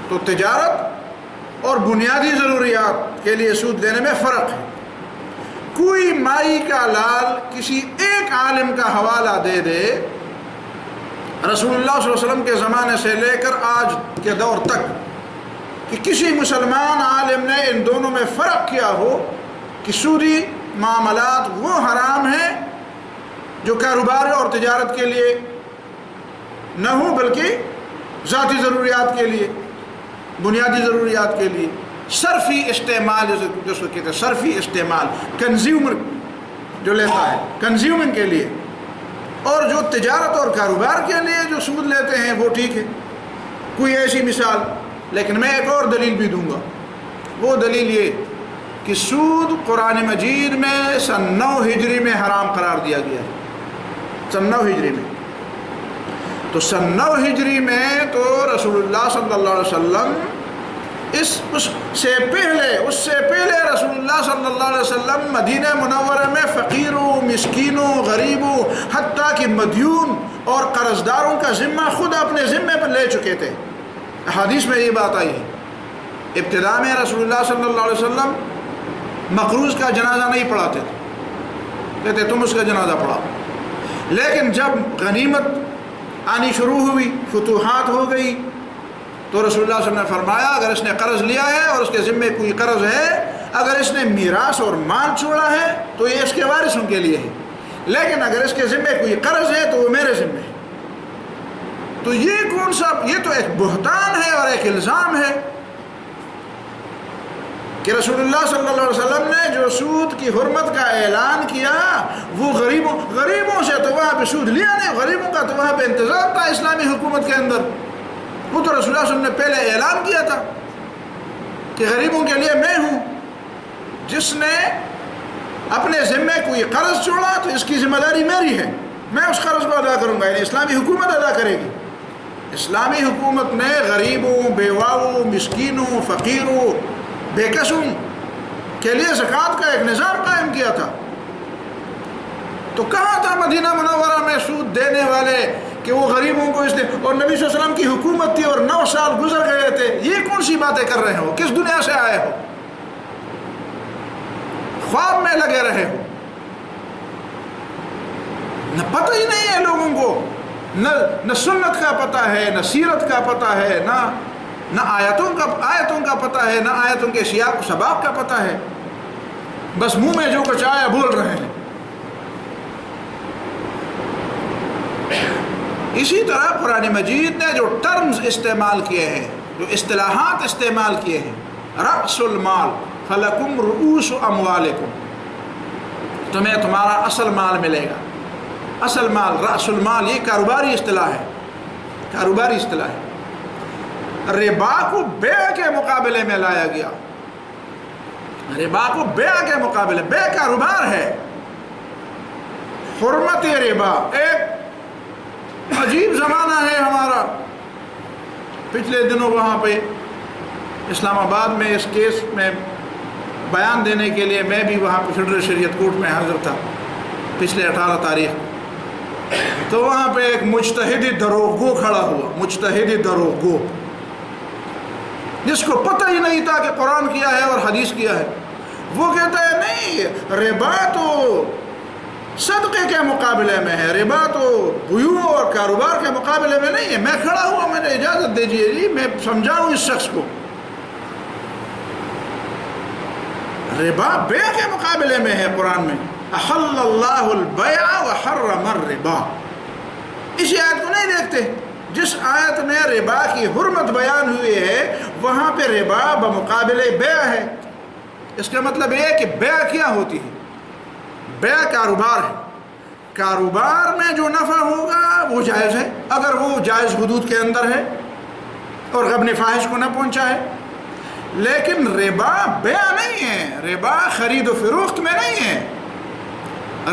تو تجارت اور بنیادی ضروریات کے لیے سود لینے میں فرق ہے. کوئی مائی کا لال کسی ایک عالم کا حوالہ دے دے رسول اللہ صلی اللہ علیہ وسلم کے زمانے سے لے کر آج کے دور تک کہ کسی مسلمان عالم نے ان دونوں میں فرق کیا ہو کہ سودی معاملات وہ حرام ہیں جو کاروبار اور تجارت کے لیے نہ ہو بلکہ ذاتی ضروریات کے لیے، بنیادی ضروریات کے لیے، صرفی استعمال جس کو کہتے ہیں صرفی استعمال، کنزیومر جو لیتا ہے کنزیومنگ کے لیے، اور جو تجارت اور کاروبار کے لیے جو سود لیتے ہیں وہ ٹھیک ہے. کوئی ایسی مثال. لیکن میں ایک اور دلیل بھی دوں گا. وہ دلیل یہ کہ سود قرآن مجید میں سن 9 ہجری میں حرام قرار دیا گیا ہے. سن 9 ہجری میں. تو سن 9 ہجری میں تو رسول اللہ صلی اللہ علیہ وسلم اس سے پہلے رسول اللہ صلی اللہ علیہ وسلم مدینہ منورہ میں فقیروں، مسکینوں، غریبوں، حتیٰ کہ مدیون اور قرضداروں کا ذمہ خود اپنے ذمے پر لے چکے تھے. حدیث میں یہ بات آئی ہے. ابتدا میں رسول اللہ صلی اللہ علیہ وسلم مقروض کا جنازہ نہیں پڑھاتے تھے، کہتے تم اس کا جنازہ پڑھاؤ. لیکن جب غنیمت آنی شروع ہوئی، فتوحات ہو گئی، تو رسول اللہ صلی اللہ علیہ وسلم نے فرمایا اگر اس نے قرض لیا ہے اور اس کے ذمے کوئی قرض ہے، اگر اس نے میراث اور مال چھوڑا ہے تو یہ اس کے وارثوں کے لیے ہے، لیکن اگر اس کے ذمے کوئی قرض ہے تو وہ میرے ذمے ہے. تو یہ کون سا، یہ تو ایک بہتان ہے اور ایک الزام ہے کہ رسول اللہ صلی اللہ علیہ وسلم نے جو سود کی حرمت کا اعلان کیا وہ غریبوں سے تو وہاں پہ سود لیا نہیں، غریبوں کا تو وہاں پہ انتظام تھا اسلامی حکومت کے اندر. وہ تو رسول اللہ صلی اللہ علیہ وسلم نے پہلے اعلان کیا تھا کہ غریبوں کے لیے میں ہوں، جس نے اپنے ذمے کوئی قرض چھوڑا تو اس کی ذمہ داری میری ہے، میں اس قرض کو ادا کروں گا، یعنی اسلامی حکومت ادا کرے گی. اسلامی حکومت نے غریبوں، بیواؤں، مسکینوں، فقیروں، بے کسوں کے لیے زکوٰۃ کا ایک نظام قائم کیا تھا. تو کہاں تھا مدینہ منورہ میں سود دینے والے کہ وہ غریبوں کو اس نے، اور نبی صلی اللہ علیہ وسلم کی حکومت تھی اور 9 سال گزر گئے تھے. یہ کون سی باتیں کر رہے ہو؟ کس دنیا سے آئے ہو؟ خواب میں لگے رہے ہو. نہ پتہ ہی نہیں ہے لوگوں کو، نہ سنت کا پتہ ہے، نہ سیرت کا پتہ ہے، نہ آیتوں کا پتہ ہے، نہ آیتوں کے سیاق و سباق کا پتہ ہے. بس منہ میں جو کچھ آیا بول رہے ہیں. اسی طرح قرآن مجید نے جو ٹرمز استعمال کیے ہیں، جو اصطلاحات استعمال کیے ہیں، رأس المال فلکم رؤوس اموالکم، تمہیں تمہارا اصل مال ملے گا. اصل مال، رأس المال، یہ کاروباری اصطلاح ہے، کاروباری اصطلاح ہے. ربا کو بیع کے مقابلے میں لایا گیا. ربا کو بیع کے مقابلے، بیع کاروبار ہے. حرمت ربا ایک عجیب زمانہ ہے ہمارا. پچھلے دنوں وہاں پہ اسلام آباد میں اس کیس میں بیان دینے کے لیے میں بھی وہاں پہ فیڈرل شریعت کورٹ میں حاضر تھا پچھلے 18 تاریخ کو. تو وہاں پہ ایک مجتہدی دروغ گو کھڑا ہوا، مجتہدی دروغ گو، جس کو پتہ ہی نہیں تھا کہ قرآن کیا ہے اور حدیث کیا ہے. وہ کہتا ہے نہیں، ربا تو صدقے کے مقابلے میں ہے، ربا تو بیوع اور کاروبار کے مقابلے میں نہیں ہے. میں کھڑا ہوا، میں نے اجازت دیجیے جی میں سمجھاؤں اس شخص کو. ربا بیع کے مقابلے میں ہے. قرآن میں احل اللہ البیع وحرم الربا، اسی آیت کو نہیں دیکھتے؟ جس آیت میں ربا کی حرمت بیان ہوئی ہے وہاں پہ ربا بمقابلے بیع ہے. اس کا مطلب یہ ہے کہ بیع کیا ہوتی ہے؟ بیع کاروبار ہے. کاروبار میں جو نفع ہوگا وہ جائز ہے، اگر وہ جائز حدود کے اندر ہے اور غبن فاحش کو نہ پہنچائے. لیکن ربا بیع نہیں ہے، ربا خرید و فروخت میں نہیں ہے.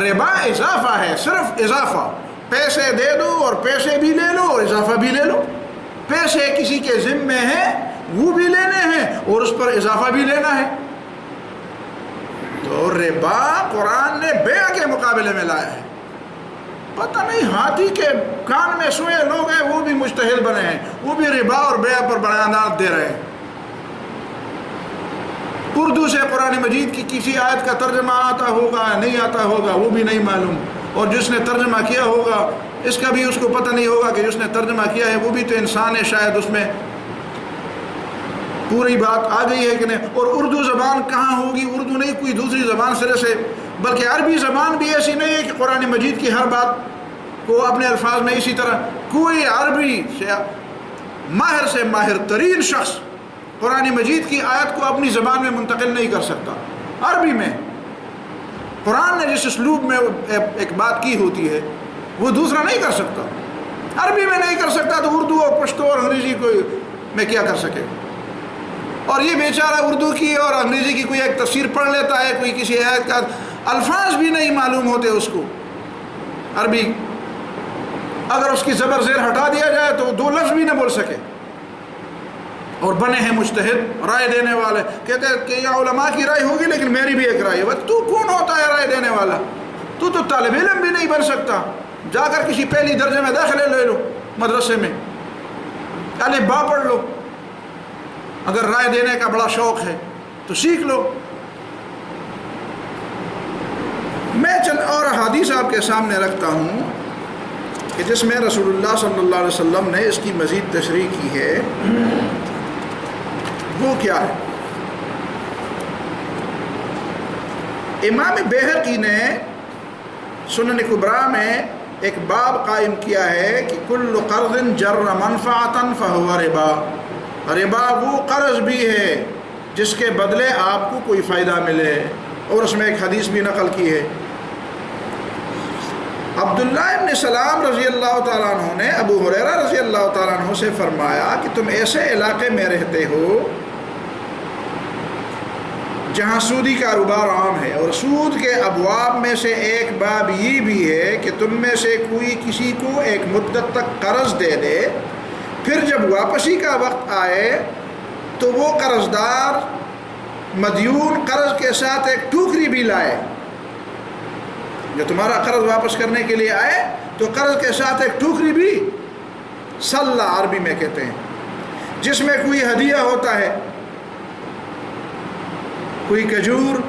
ربا اضافہ ہے، صرف اضافہ. پیسے دے دو اور پیسے بھی لے لو اور اضافہ بھی لے لو. پیسے کسی کے ذمے ہیں وہ بھی لینے ہیں اور اس پر اضافہ بھی لینا ہے. تو ربا قرآن نے بیع کے مقابلے میں لایا ہے. پتہ نہیں ہاتھی کے کان میں سوئے لوگ ہیں وہ بھی مجتہد بنے ہیں، وہ بھی ربا اور بیع پر بیانات دے رہے ہیں. اردو سے قرآن مجید کی کسی آیت کا ترجمہ آتا ہوگا نہیں آتا ہوگا وہ بھی نہیں معلوم، اور جس نے ترجمہ کیا ہوگا اس کا بھی اس کو پتہ نہیں ہوگا کہ جس نے ترجمہ کیا ہے وہ بھی تو انسان ہے، شاید اس میں پوری بات آ گئی ہے کہ نہیں. اور اردو زبان کہاں ہوگی؟ اردو نہیں کوئی دوسری زبان سرے سے، بلکہ عربی زبان بھی ایسی نہیں ہے کہ قرآن مجید کی ہر بات کو اپنے الفاظ میں اسی طرح. کوئی عربی سے ماہر ترین شخص قرآن مجید کی آیت کو اپنی زبان میں منتقل نہیں کر سکتا. عربی میں قرآن نے جس اسلوب میں ایک بات کی ہوتی ہے وہ دوسرا نہیں کر سکتا. عربی میں نہیں کر سکتا تو اردو اور پشتو اور انگریزی کو میں کیا کر سکے. اور یہ بیچارہ اردو کی اور انگریزی کی کوئی ایک تفسیر پڑھ لیتا ہے، کوئی کسی آیت کا الفاظ بھی نہیں معلوم ہوتے اس کو. عربی اگر اس کی زبر زیر ہٹا دیا جائے تو 2 لفظ بھی نہ بول سکے. اور بنے ہیں مجتہد، رائے دینے والے. کہتے ہیں کہ یہ علماء کی رائے ہوگی لیکن میری بھی ایک رائے ہے. تو کون ہوتا ہے رائے دینے والا؟ تو طالب علم بھی نہیں بن سکتا. جا کر کسی پہلی درجے میں داخلے لے لو مدرسے میں، الف با پڑھ لو. اگر رائے دینے کا بڑا شوق ہے تو سیکھ لو. چند اور حدیث آپ کے سامنے رکھتا ہوں کہ جس میں رسول اللہ صلی اللہ علیہ وسلم نے اس کی مزید تشریح کی ہے. وہ کیا ہے؟ امام بیہقی نے سنن کبریٰ میں ایک باب قائم کیا ہے کہ کل قرض جر منفعتا فہو ربا. ربا وہ قرض بھی ہے جس کے بدلے آپ کو کوئی فائدہ ملے. اور اس میں ایک حدیث بھی نقل کی ہے. عبداللہ ابن سلام رضی اللہ تعالیٰ عنہ نے ابو ہریرہ رضی اللہ تعالیٰ عنہ سے فرمایا کہ تم ایسے علاقے میں رہتے ہو جہاں سودی کاروبار عام ہے، اور سود کے ابواب میں سے ایک باب یہ بھی ہے کہ تم میں سے کوئی کسی کو ایک مدت تک قرض دے دے، پھر جب واپسی کا وقت آئے تو وہ قرضدار مدیون قرض کے ساتھ ایک ٹوکری بھی لائے. جو تمہارا قرض واپس کرنے کے لیے آئے تو قرض کے ساتھ ایک ٹوکری بھی، سلہ عربی میں کہتے ہیں، جس میں کوئی ہدیہ ہوتا ہے، کوئی کھجور،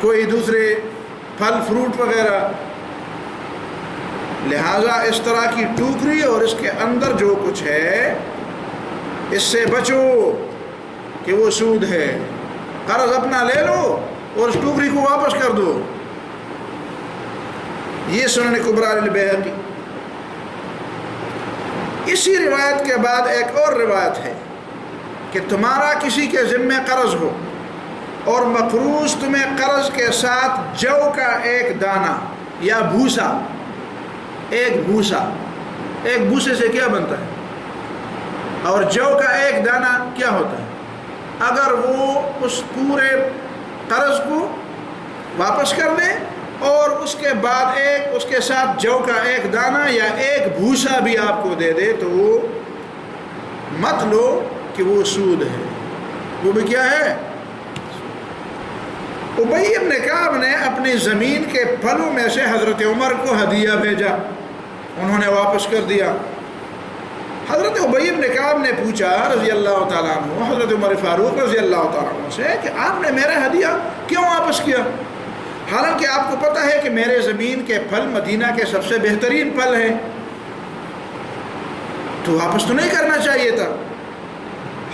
کوئی دوسرے پھل فروٹ وغیرہ. لہٰذا اس طرح کی ٹوکری اور اس کے اندر جو کچھ ہے اس سے بچو کہ وہ سود ہے. قرض اپنا لے لو اور اس ٹوکری کو واپس کر دو. یہ سنن کبریٰ البیہقی. اسی روایت کے بعد ایک اور روایت ہے کہ تمہارا کسی کے ذمے قرض ہو اور مقروض تمہیں قرض کے ساتھ جو کا ایک دانہ یا بھوسا، ایک بھوسے سے کیا بنتا ہے، اور جو کا ایک دانہ کیا ہوتا ہے، اگر وہ اس پورے قرض کو واپس کر دے اور اس کے بعد اس کے ساتھ جو کا ایک دانہ یا ایک بھوسا بھی آپ کو دے دے تو وہ مت لو کہ وہ سود ہے. وہ بھی کیا ہے؟ ابی بن کعب نے اپنی زمین کے پھلوں میں سے حضرت عمر کو ہدیہ بھیجا، انہوں نے واپس کر دیا. حضرت ابی بن کعب نے پوچھا رضی اللہ تعالیٰ عنہ حضرت عمر فاروق رضی اللہ تعالیٰ عنہ سے کہ آپ نے میرا ہدیہ کیوں واپس کیا، حالانکہ آپ کو پتہ ہے کہ میرے زمین کے پھل مدینہ کے سب سے بہترین پھل ہیں، تو واپس تو نہیں کرنا چاہیے تھا.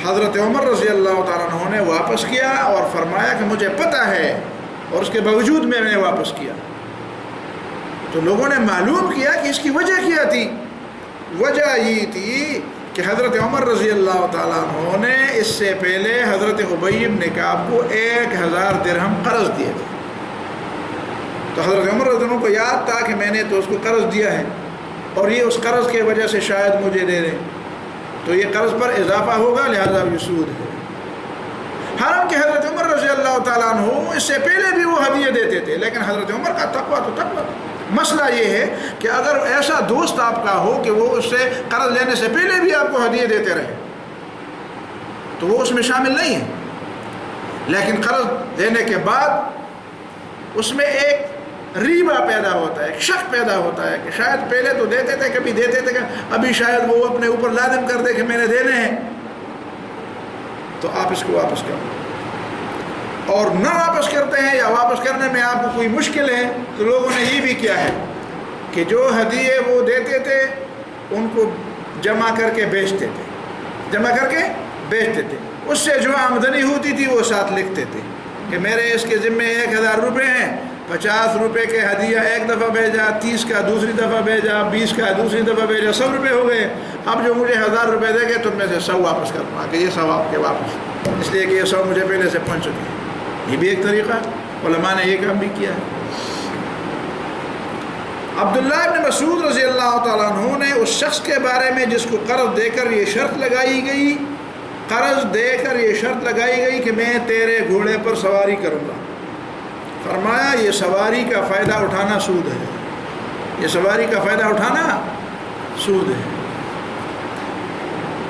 حضرت عمر رضی اللہ تعالیٰ عنہ نے واپس کیا اور فرمایا کہ مجھے پتہ ہے اور اس کے باوجود میں نے واپس کیا. تو لوگوں نے معلوم کیا کہ اس کی وجہ کیا تھی. وجہ یہ تھی کہ حضرت عمر رضی اللہ تعالیٰ عنہ نے اس سے پہلے حضرت ابی بن کعب کو 1000 درہم قرض دیے تھے. تو حضرت عمر رضی اللہ عنہ کو یاد تھا کہ میں نے تو اس کو قرض دیا ہے اور یہ اس قرض کی وجہ سے شاید مجھے دے دیں، تو یہ قرض پر اضافہ ہوگا، لہذا یہ سود ہے. حالانکہ حضرت عمر رضی اللہ تعالیٰ عنہ اس سے پہلے بھی وہ ہدیے دیتے تھے، لیکن حضرت عمر کا تقویٰ تو تقویٰ تھا. مسئلہ یہ ہے کہ اگر ایسا دوست آپ کا ہو کہ وہ اس سے قرض لینے سے پہلے بھی آپ کو ہدیے دیتے رہے تو وہ اس میں شامل نہیں ہے، لیکن قرض دینے کے بعد اس میں ایک ریبہ پیدا ہوتا ہے، ایک شک پیدا ہوتا ہے کہ شاید پہلے تو دیتے تھے، کبھی دیتے تھے، ابھی شاید وہ اپنے اوپر لازم کر دے کہ میں نے دینے ہیں، تو آپ اس کو واپس کرو. اور نہ واپس کرتے ہیں یا واپس کرنے میں آپ کو کوئی مشکل ہے تو لوگوں نے یہ بھی کیا ہے کہ جو ہدیے وہ دیتے تھے ان کو جمع کر کے بیچتے تھے. اس سے جو آمدنی ہوتی تھی وہ ساتھ لکھتے تھے کہ میرے اس کے ذمے 1000 روپے ہیں، 50 روپے کے ہدیہ ایک دفعہ بھیجا، 30 کا دوسری دفعہ بھیجا، 20 کا دوسری دفعہ بھیجا، 100 روپے ہو گئے. اب جو مجھے 1000 روپے دے گے تو میں سے 100 واپس کر دوں گا کہ یہ 100 آپ کے واپس، اس لیے کہ یہ 100 مجھے پہلے سے پہنچ چکے. یہ بھی ایک طریقہ ہے، علماء نے یہ کام بھی کیا ہے. عبداللہ ابن مسعود رضی اللہ تعالیٰ عنہ نے اس شخص کے بارے میں جس کو قرض دے کر یہ شرط لگائی گئی کہ میں تیرے گھوڑے پر سواری کروں گا، فرمایا یہ سواری کا فائدہ اٹھانا سود ہے.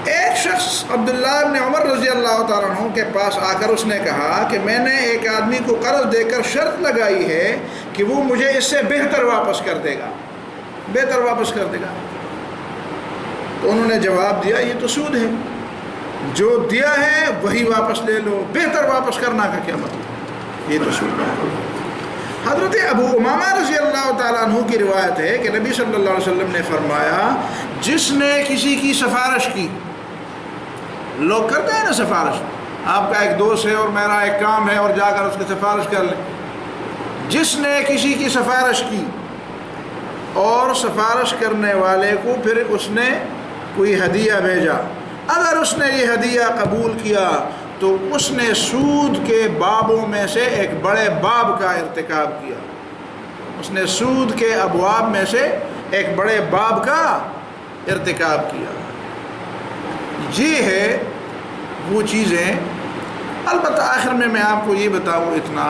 ایک شخص عبداللہ ابن عمر رضی اللہ تعالیٰ عنہ کے پاس آ کر اس نے کہا کہ میں نے ایک آدمی کو قرض دے کر شرط لگائی ہے کہ وہ مجھے اس سے بہتر واپس کر دے گا. تو انہوں نے جواب دیا یہ تو سود ہے، جو دیا ہے وہی واپس لے لو، بہتر واپس کرنا کا کیا مطلب، یہ تو سود ہے. حضرت ابو امامہ رضی اللہ تعالیٰ عنہ کی روایت ہے کہ نبی صلی اللہ علیہ وسلم نے فرمایا جس نے کسی کی سفارش کی، لوگ کرتے ہیں نا سفارش، آپ کا ایک دوست ہے اور میرا ایک کام ہے اور جا کر اس کی سفارش کر لیں، جس نے کسی کی سفارش کی اور سفارش کرنے والے کو پھر اس نے کوئی ہدیہ بھیجا، اگر اس نے یہ ہدیہ قبول کیا تو اس نے سود کے بابوں میں سے ایک بڑے باب کا ارتکاب کیا، اس نے سود کے ابواب میں سے ایک بڑے باب کا ارتکاب کیا۔ یہ ہے وہ چیزیں۔ البتہ آخر میں آپ کو یہ بتاؤں اتنا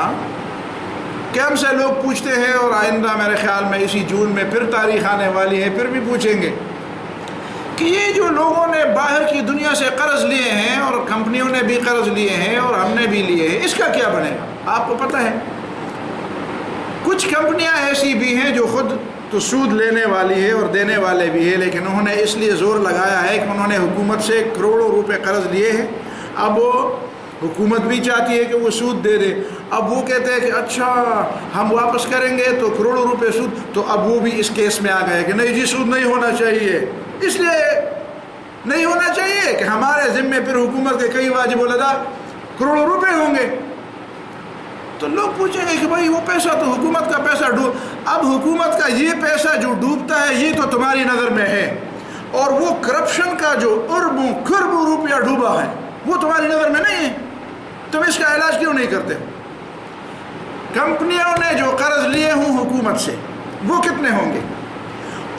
کہ ہم سے لوگ پوچھتے ہیں، اور آئندہ میرے خیال میں اسی جون میں پھر تاریخ آنے والی ہے، پھر بھی پوچھیں گے کہ یہ جو لوگوں نے باہر کی دنیا سے قرض لیے ہیں اور کمپنیوں نے بھی قرض لیے ہیں اور ہم نے بھی لیے ہیں، اس کا کیا بنے گا؟ آپ کو پتہ ہے کچھ کمپنیاں ایسی بھی ہیں جو خود تو سود لینے والی ہے اور دینے والے بھی ہیں، لیکن انہوں نے اس لیے زور لگایا ہے کہ انہوں نے حکومت سے کروڑوں روپے قرض لیے ہیں، اب وہ حکومت بھی چاہتی ہے کہ وہ سود دے دے، اب وہ کہتے ہیں کہ اچھا ہم واپس کریں گے تو کروڑوں روپے سود، تو اب وہ بھی اس کیس میں آ گئے کہ نہیں جی سود نہیں ہونا چاہیے، اس لیے نہیں ہونا چاہیے کہ ہمارے ذمے پھر حکومت کے کئی واجب الادا کروڑوں روپے ہوں گے۔ تو لوگ پوچھیں گے کہ بھائی وہ پیسہ تو حکومت کا پیسہ اب حکومت کا یہ پیسہ جو ڈوبتا ہے یہ تو تمہاری نظر میں ہے، اور وہ کرپشن کا جو اربوں کھربوں روپیہ ڈوبا ہے وہ تمہاری نظر میں نہیں ہے، تم اس کا علاج کیوں نہیں کرتے؟ کمپنیوں نے جو قرض لیے ہوں حکومت سے وہ کتنے ہوں گے،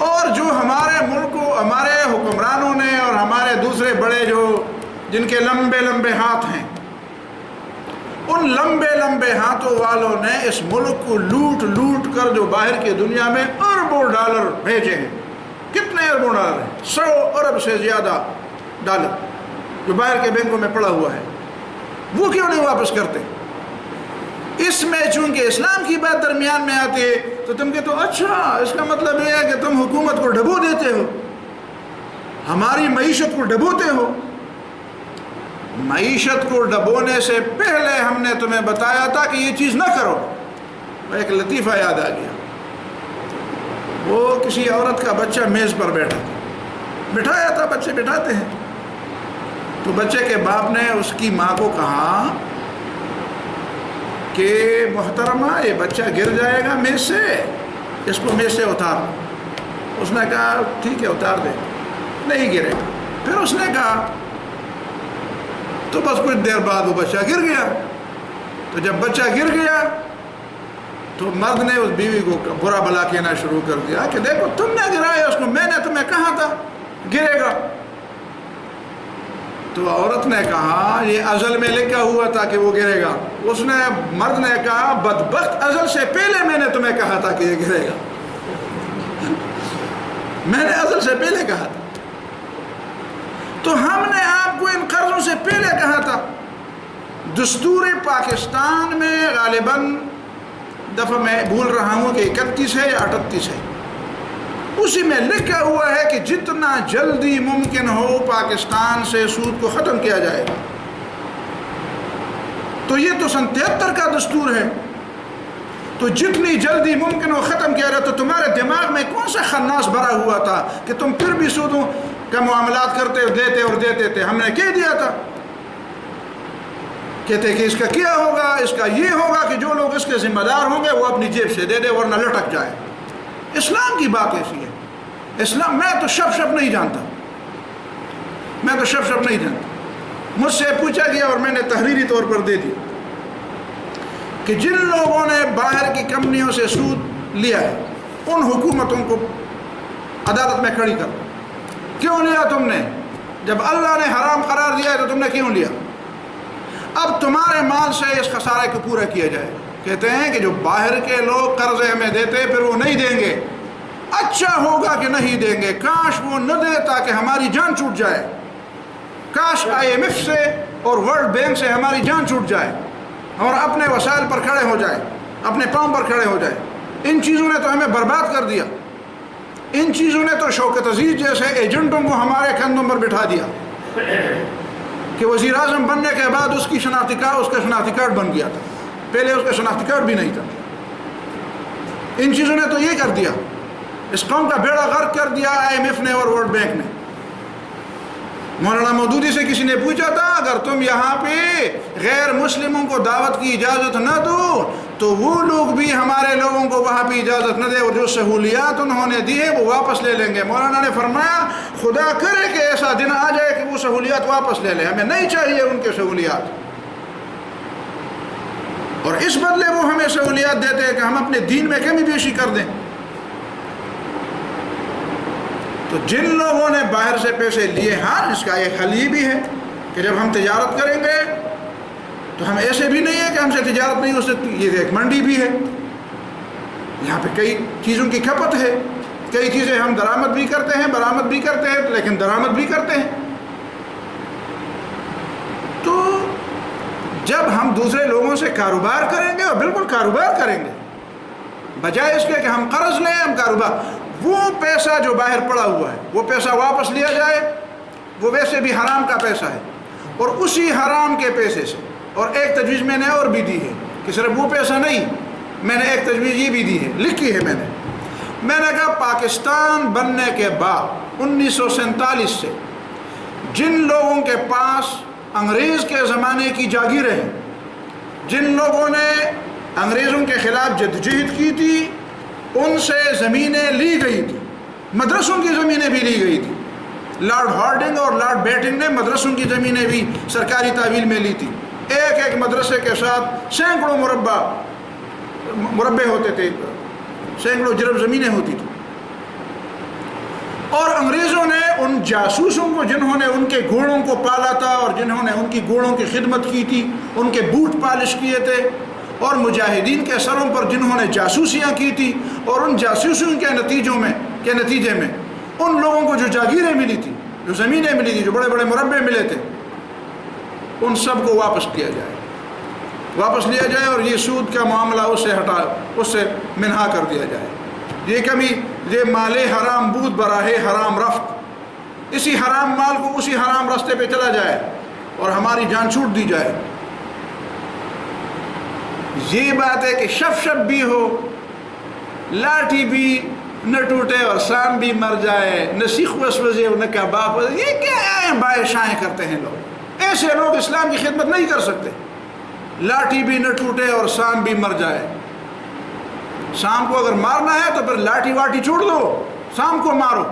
اور جو ہمارے ملک کو ہمارے حکمرانوں نے اور ہمارے دوسرے بڑے جو جن کے لمبے لمبے ہاتھ ہیں، ان لمبے لمبے ہاتھوں والوں نے اس ملک کو لوٹ لوٹ کر جو باہر کی دنیا میں اربوں ڈالر بھیجے ہیں، کتنے اربوں ڈالر ہیں؟ 100 ارب سے زیادہ ڈالر جو باہر کے بینکوں میں پڑا ہوا ہے، وہ کیوں نہیں واپس کرتے؟ اس میں چونکہ اسلام کی بات درمیان میں آتی ہے تو تم کہتے ہو اچھا اس کا مطلب یہ ہے کہ تم حکومت کو ڈبو دیتے ہو، ہماری معیشت کو ڈبوتے ہو۔ معیشت کو ڈبونے سے پہلے ہم نے تمہیں بتایا تھا کہ یہ چیز نہ کرو۔ ایک لطیفہ یاد آ گیا، وہ کسی عورت کا بچہ میز پر بیٹھا تھا، بٹھایا تھا، بچے بٹھاتے ہیں، تو بچے کے باپ نے اس کی ماں کو کہا کہ محترمہ یہ بچہ گر جائے گا میز سے، اس کو میز سے اتار۔ اس نے کہا ٹھیک ہے اتار دے، نہیں گرے گا۔ پھر اس نے کہا تو بس کچھ دیر بعد وہ بچہ گر گیا۔ تو جب بچہ گر گیا تو مرد نے اس بیوی کو برا بلا کہنا شروع کر دیا کہ دیکھو تم نے گرایا اس کو، میں نے تمہیں کہا تھا گرے گا۔ تو عورت نے کہا یہ ازل میں لکھا ہوا تھا کہ وہ گرے گا۔ اس نے مرد نے کہا بدبخت ازل سے پہلے میں نے تمہیں کہا تھا کہ یہ گرے گا، میں نے ازل سے پہلے کہا تھا۔ تو ہم نے آپ کو ان قرضوں سے پہلے کہا تھا۔ دستور پاکستان میں غالباً دفعہ میں بھول رہا ہوں کہ 31 ہے یا 38 ہے، اسی میں لکھا ہوا ہے کہ جتنا جلدی ممکن ہو پاکستان سے سود کو ختم کیا جائے گا۔ تو یہ تو سن 73 کا دستور ہے، تو جتنی جلدی ممکن ہو ختم کیا جائے۔ تو تمہارے دماغ میں کون سا خناس بھرا ہوا تھا کہ تم پھر بھی سودوں کا معاملات کرتے اور دیتے تھے؟ ہم نے کہہ دیا تھا، کہتے کہ اس کا کیا ہوگا، اس کا یہ ہوگا کہ جو لوگ اس کے ذمہ دار ہوں گے وہ اپنی جیب سے دے دے ورنہ لٹک جائے۔ اسلام کی بات ایسی ہے۔ اسلام میں تو شپ نہیں جانتا، میں تو شپ نہیں جانتا۔ مجھ سے پوچھا گیا اور میں نے تحریری طور پر دے دیا کہ جن لوگوں نے باہر کی کمپنیوں سے سود لیا ہے ان حکومتوں کو عدالت میں کھڑی کر۔ کیوں لیا تم نے؟ جب اللہ نے حرام قرار دیا ہے تو تم نے کیوں لیا؟ اب تمہارے مال سے اس خسارے کو پورا کیا جائے۔ کہتے ہیں کہ جو باہر کے لوگ قرض ہمیں دیتے پھر وہ نہیں دیں گے، اچھا ہوگا کہ نہیں دیں گے، کاش وہ نہ دے تاکہ ہماری جان چھوٹ جائے، کاش IMF سے اور ورلڈ بینک سے ہماری جان چھوٹ جائے اور اپنے وسائل پر کھڑے ہو جائے، اپنے پاؤں پر کھڑے ہو جائے۔ ان چیزوں نے تو ہمیں برباد کر دیا، ان چیزوں نے تو شوکت عزیز جیسے ایجنٹوں کو ہمارے کندھوں پر بٹھا دیا کہ وزیر اعظم بننے کے بعد اس کا شناختی کارڈ بن گیا تھا، پہلے اس کا شناختی کارڈ بھی نہیں تھا۔ ان چیزوں نے تو یہ کر دیا، اس قوم کا بیڑا غرق کر دیا IMF نے اور ورلڈ بینک نے۔ مولانا مودودی سے کسی نے پوچھا تھا اگر تم یہاں پہ غیر مسلموں کو دعوت کی اجازت نہ دو تو وہ لوگ بھی ہمارے لوگوں کو وہاں پہ اجازت نہ دے اور جو سہولیات انہوں نے دی ہے وہ واپس لے لیں گے۔ مولانا نے فرمایا خدا کرے کہ ایسا دن آ جائے کہ وہ سہولیات واپس لے لیں، ہمیں نہیں چاہیے ان کے سہولیات، اور اس بدلے وہ ہمیں سہولیات دیتے ہیں کہ ہم اپنے دین میں کمی بیشی کر دیں۔ تو جن لوگوں نے باہر سے پیسے لیے، ہاں اس کا ایک حل یہ بھی ہے کہ جب ہم تجارت کریں گے تو ہم ایسے بھی نہیں ہے کہ ہم سے تجارت نہیں ہو سکتی، یہ ایک منڈی بھی ہے، یہاں پہ کئی چیزوں کی کھپت ہے، کئی چیزیں ہم درآمد بھی کرتے ہیں برآمد بھی کرتے ہیں لیکن درآمد بھی کرتے ہیں۔ تو جب ہم دوسرے لوگوں سے کاروبار کریں گے اور بالکل کاروبار کریں گے بجائے اس کے کہ ہم قرض لیں، ہم کاروبار، وہ پیسہ جو باہر پڑا ہوا ہے وہ پیسہ واپس لیا جائے، وہ ویسے بھی حرام کا پیسہ ہے، اور اسی حرام کے پیسے سے، اور ایک تجویز میں نے اور بھی دی ہے کہ صرف وہ پیسہ نہیں، میں نے ایک تجویز یہ بھی دی ہے، لکھی ہے میں نے کہا پاکستان بننے کے بعد 1947 سے جن لوگوں کے پاس انگریز کے زمانے کی جاگیریں ہیں، جن لوگوں نے انگریزوں کے خلاف جدوجہد کی تھی، ان سے زمینیں لی گئی تھی، مدرسوں کی زمینیں بھی لی گئی تھی، لارڈ ہارڈنگ اور لارڈ بیٹنگ نے مدرسوں کی زمینیں بھی سرکاری تحویل میں لی تھی، ایک مدرسے کے ساتھ سینکڑوں مربع ہوتے تھے، سینکڑوں جرب زمینیں ہوتی تھی، اور انگریزوں نے ان جاسوسوں کو جنہوں نے ان کے گھوڑوں کو پالا تھا اور جنہوں نے ان کی گھوڑوں کی خدمت کی تھی، ان کے بوٹ پالش کیے تھے، اور مجاہدین کے سروں پر جنہوں نے جاسوسیاں کی تھی، اور ان جاسوسیوں کے نتیجے میں ان لوگوں کو جو جاگیریں ملی تھی، جو زمینیں ملی تھی، جو بڑے بڑے مربع ملے تھے، ان سب کو واپس لیا جائے اور یہ سود کا معاملہ اس سے منہا کر دیا جائے، یہ مال حرام بود براہ حرام رفت، اسی حرام مال کو اسی حرام راستے پہ چلا جائے اور ہماری جان چھوٹ دی جائے۔ یہ بات ہے کہ شف بھی ہو، لاٹھی بھی نہ ٹوٹے اور سان بھی مر جائے، نہ سیخ وسوسے نہ کباب، یہ کیا بائیں شائیں کرتے ہیں لوگ، ایسے لوگ اسلام کی خدمت نہیں کر سکتے۔ لاٹھی بھی نہ ٹوٹے اور سان بھی مر جائے، شام کو اگر مارنا ہے تو پھر لاٹھی واٹھی چھوڑ دو، شام کو مارو،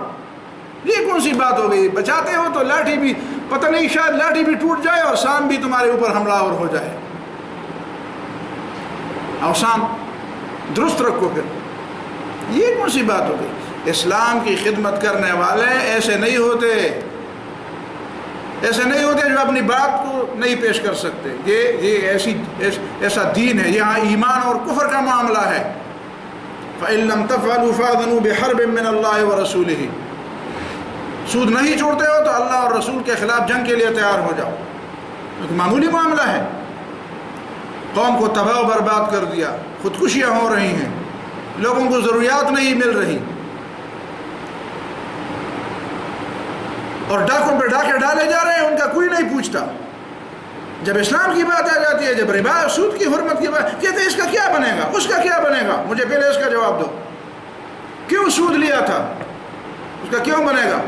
یہ کون سی بات ہو گئی؟ بچاتے ہو تو لاٹھی بھی، پتہ نہیں شاید لاٹھی بھی ٹوٹ جائے اور شام بھی تمہارے اوپر حملہ اور ہو جائے۔ اوسان درست رکھو، پھر یہ کون سی بات ہو گئی؟ اسلام کی خدمت کرنے والے ایسے نہیں ہوتے جو اپنی بات کو نہیں پیش کر سکتے، یہ ایسا دین ہے، یہاں ایمان اور کفر کا معاملہ ہے۔ فَإِن لَمْ تَفْعَلُوا فَأْذَنُوا بِحَرْبٍ مِّنَ اللَّهِ وَرَسُولِهِ، سود نہیں چھوڑتے ہو تو اللہ اور رسول کے خلاف جنگ کے لیے تیار ہو جاؤ، ایک معمولی معاملہ ہے، قوم کو تباہ و برباد کر دیا، خودکشیاں ہو رہی ہیں، لوگوں کو ضروریات نہیں مل رہی، اور ڈاکوں پہ ڈاکے ڈالے جا رہے ہیں، ان کا کوئی نہیں پوچھتا۔ جب اسلام کی بات آ جاتی ہے، جب ربا سود کی حرمت کی بات، کہتے ہیں اس کا کیا بنے گا، اس کا کیا بنے گا، مجھے پہلے اس کا جواب دو، کیوں سود لیا تھا، اس کا کیوں بنے گا،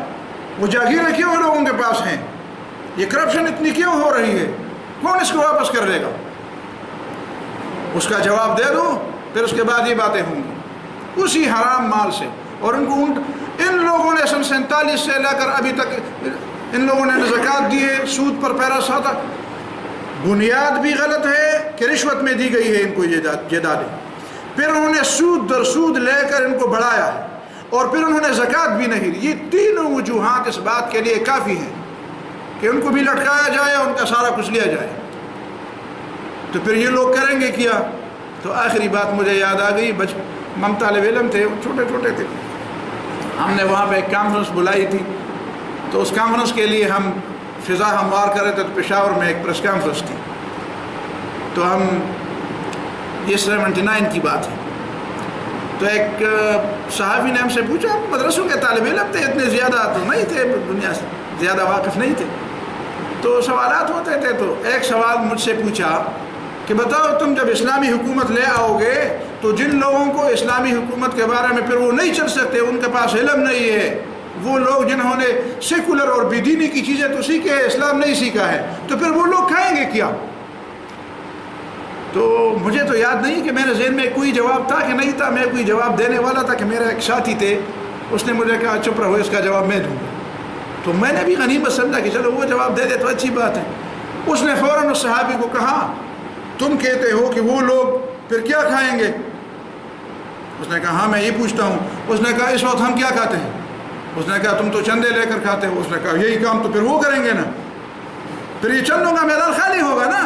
وہ جاگیریں کیوں لوگوں کے پاس ہیں، یہ کرپشن اتنی کیوں ہو رہی ہے، کون اس کو واپس کر دے گا، اس کا جواب دے دو، پھر اس کے بعد یہ باتیں ہوں گی اسی حرام مال سے۔ اور ان لوگوں نے سن 47 سے لے کر ابھی تک ان لوگوں نے زکوٰۃ دی ہے، سود پر پیرا ساتا، بنیاد بھی غلط ہے کہ رشوت میں دی گئی ہے ان کو جائیدادیں، پھر انہوں نے سود در سود لے کر ان کو بڑھایا ہے، اور پھر انہوں نے زکوٰۃ بھی نہیں دی۔ یہ تینوں وجوہات اس بات کے لیے کافی ہیں کہ ان کو بھی لٹکایا جائے اور ان کا سارا کچھ لیا جائے۔ تو پھر یہ لوگ کریں گے کیا؟ تو آخری بات مجھے یاد آ گئی، ہم طالب علم تھے، چھوٹے چھوٹے تھے، ہم نے وہاں پہ ایک کانفرنس بلائی تھی، تو اس کانفرنس کے لیے ہم فضا ہموار کر رہے تھے، تو پشاور میں ایک پریس کانفرنس تھی، تو ہم یہ 79 کی بات ہے، تو ایک صحافی نے ہم سے پوچھا، مدرسوں کے طالب علم تھے، اتنے زیادہ تو نہیں تھے، دنیا سے زیادہ واقف نہیں تھے، تو سوالات ہوتے تھے، تو ایک سوال مجھ سے پوچھا کہ بتاؤ تم جب اسلامی حکومت لے آؤ گے تو جن لوگوں کو اسلامی حکومت کے بارے میں پھر وہ نہیں چل سکتے، ان کے پاس علم نہیں ہے، وہ لوگ جنہوں نے سیکولر اور بے دینی کی چیزیں تو سیکھے ہیں، اسلام نہیں سیکھا ہے، تو پھر وہ لوگ کھائیں گے کیا؟ تو مجھے تو یاد نہیں کہ میرے ذہن میں کوئی جواب تھا کہ نہیں تھا، میں کوئی جواب دینے والا تھا کہ میرا ایک ساتھی تھے، اس نے مجھے کہا چپ رہو، اس کا جواب میں دوں گا، تو میں نے بھی غنیمت سمجھا کہ چلو وہ جواب دے دے تو اچھی بات ہے۔ اس نے فوراً اس صحابی کو کہا تم کہتے ہو کہ وہ لوگ پھر کیا کھائیں گے؟ اس نے کہا ہاں میں یہ پوچھتا ہوں۔ اس نے کہا اس وقت ہم کیا کھاتے ہیں؟ اس نے کہا تم تو چندے لے کر کھاتے ہو۔ اس نے کہا یہی کام تو پھر وہ کریں گے نا، پھر یہ چندوں کا میدان خالی ہوگا نا،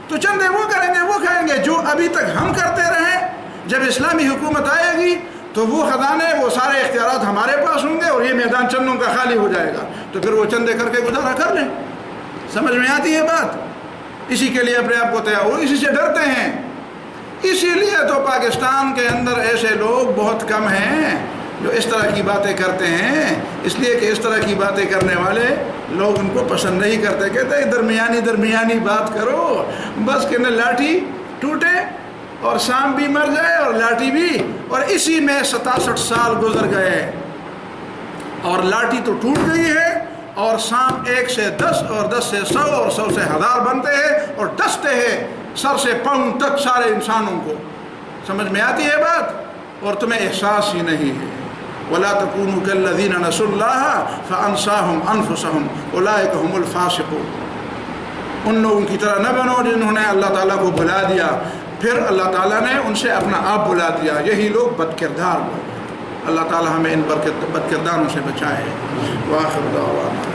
تو چندے وہ کریں گے، وہ کھائیں گے جو ابھی تک ہم کرتے رہے۔ جب اسلامی حکومت آئے گی تو وہ خزانے، وہ سارے اختیارات ہمارے پاس ہوں گے اور یہ میدان چندوں کا خالی ہو جائے گا، تو پھر وہ چندے کر کے گزارا کر لیں۔ سمجھ میں آتی ہے بات؟ اسی کے لیے اپنے آپ کو تیار ہو، اسی سے ڈرتے ہیں۔ اسی لیے تو پاکستان کے اندر ایسے لوگ بہت کم ہیں جو اس طرح کی باتیں کرتے ہیں، اس لیے کہ اس طرح کی باتیں کرنے والے لوگ ان کو پسند نہیں کرتے، کہتے ہیں درمیانی بات کرو، بس کہ نہ لاٹھی ٹوٹے اور سام بھی مر جائے اور لاٹھی بھی، اور اسی میں 67 سال گزر گئے اور لاٹھی تو ٹوٹ گئی ہے اور سام 1 سے 10 اور 10 سے 100 اور 100 سے 1000 بنتے ہیں اور ڈستے ہیں سر سے پاؤں تک سارے انسانوں کو۔ سمجھ میں آتی ہے بات؟ اور تمہیں احساس ہی نہیں ہے۔ وَلَا تَكُونُوا كَالَّذِينَ نَسُوا اللَّهَ فَأَنسَاهُمْ أَنفُسَهُمْ أُولَٰئِكَ هُمُ الْفَاسِقُونَ۔ ان لوگوں کی طرح نہ بنو جنہوں نے اللہ تعالیٰ کو بھلا دیا، پھر اللہ تعالیٰ نے ان سے اپنا آپ بھلا دیا، یہی لوگ بد کردار لوگ ہیں۔ اللہ تعالیٰ ہمیں ان بد کرداروں سے بچائے۔ وآخر دعوانا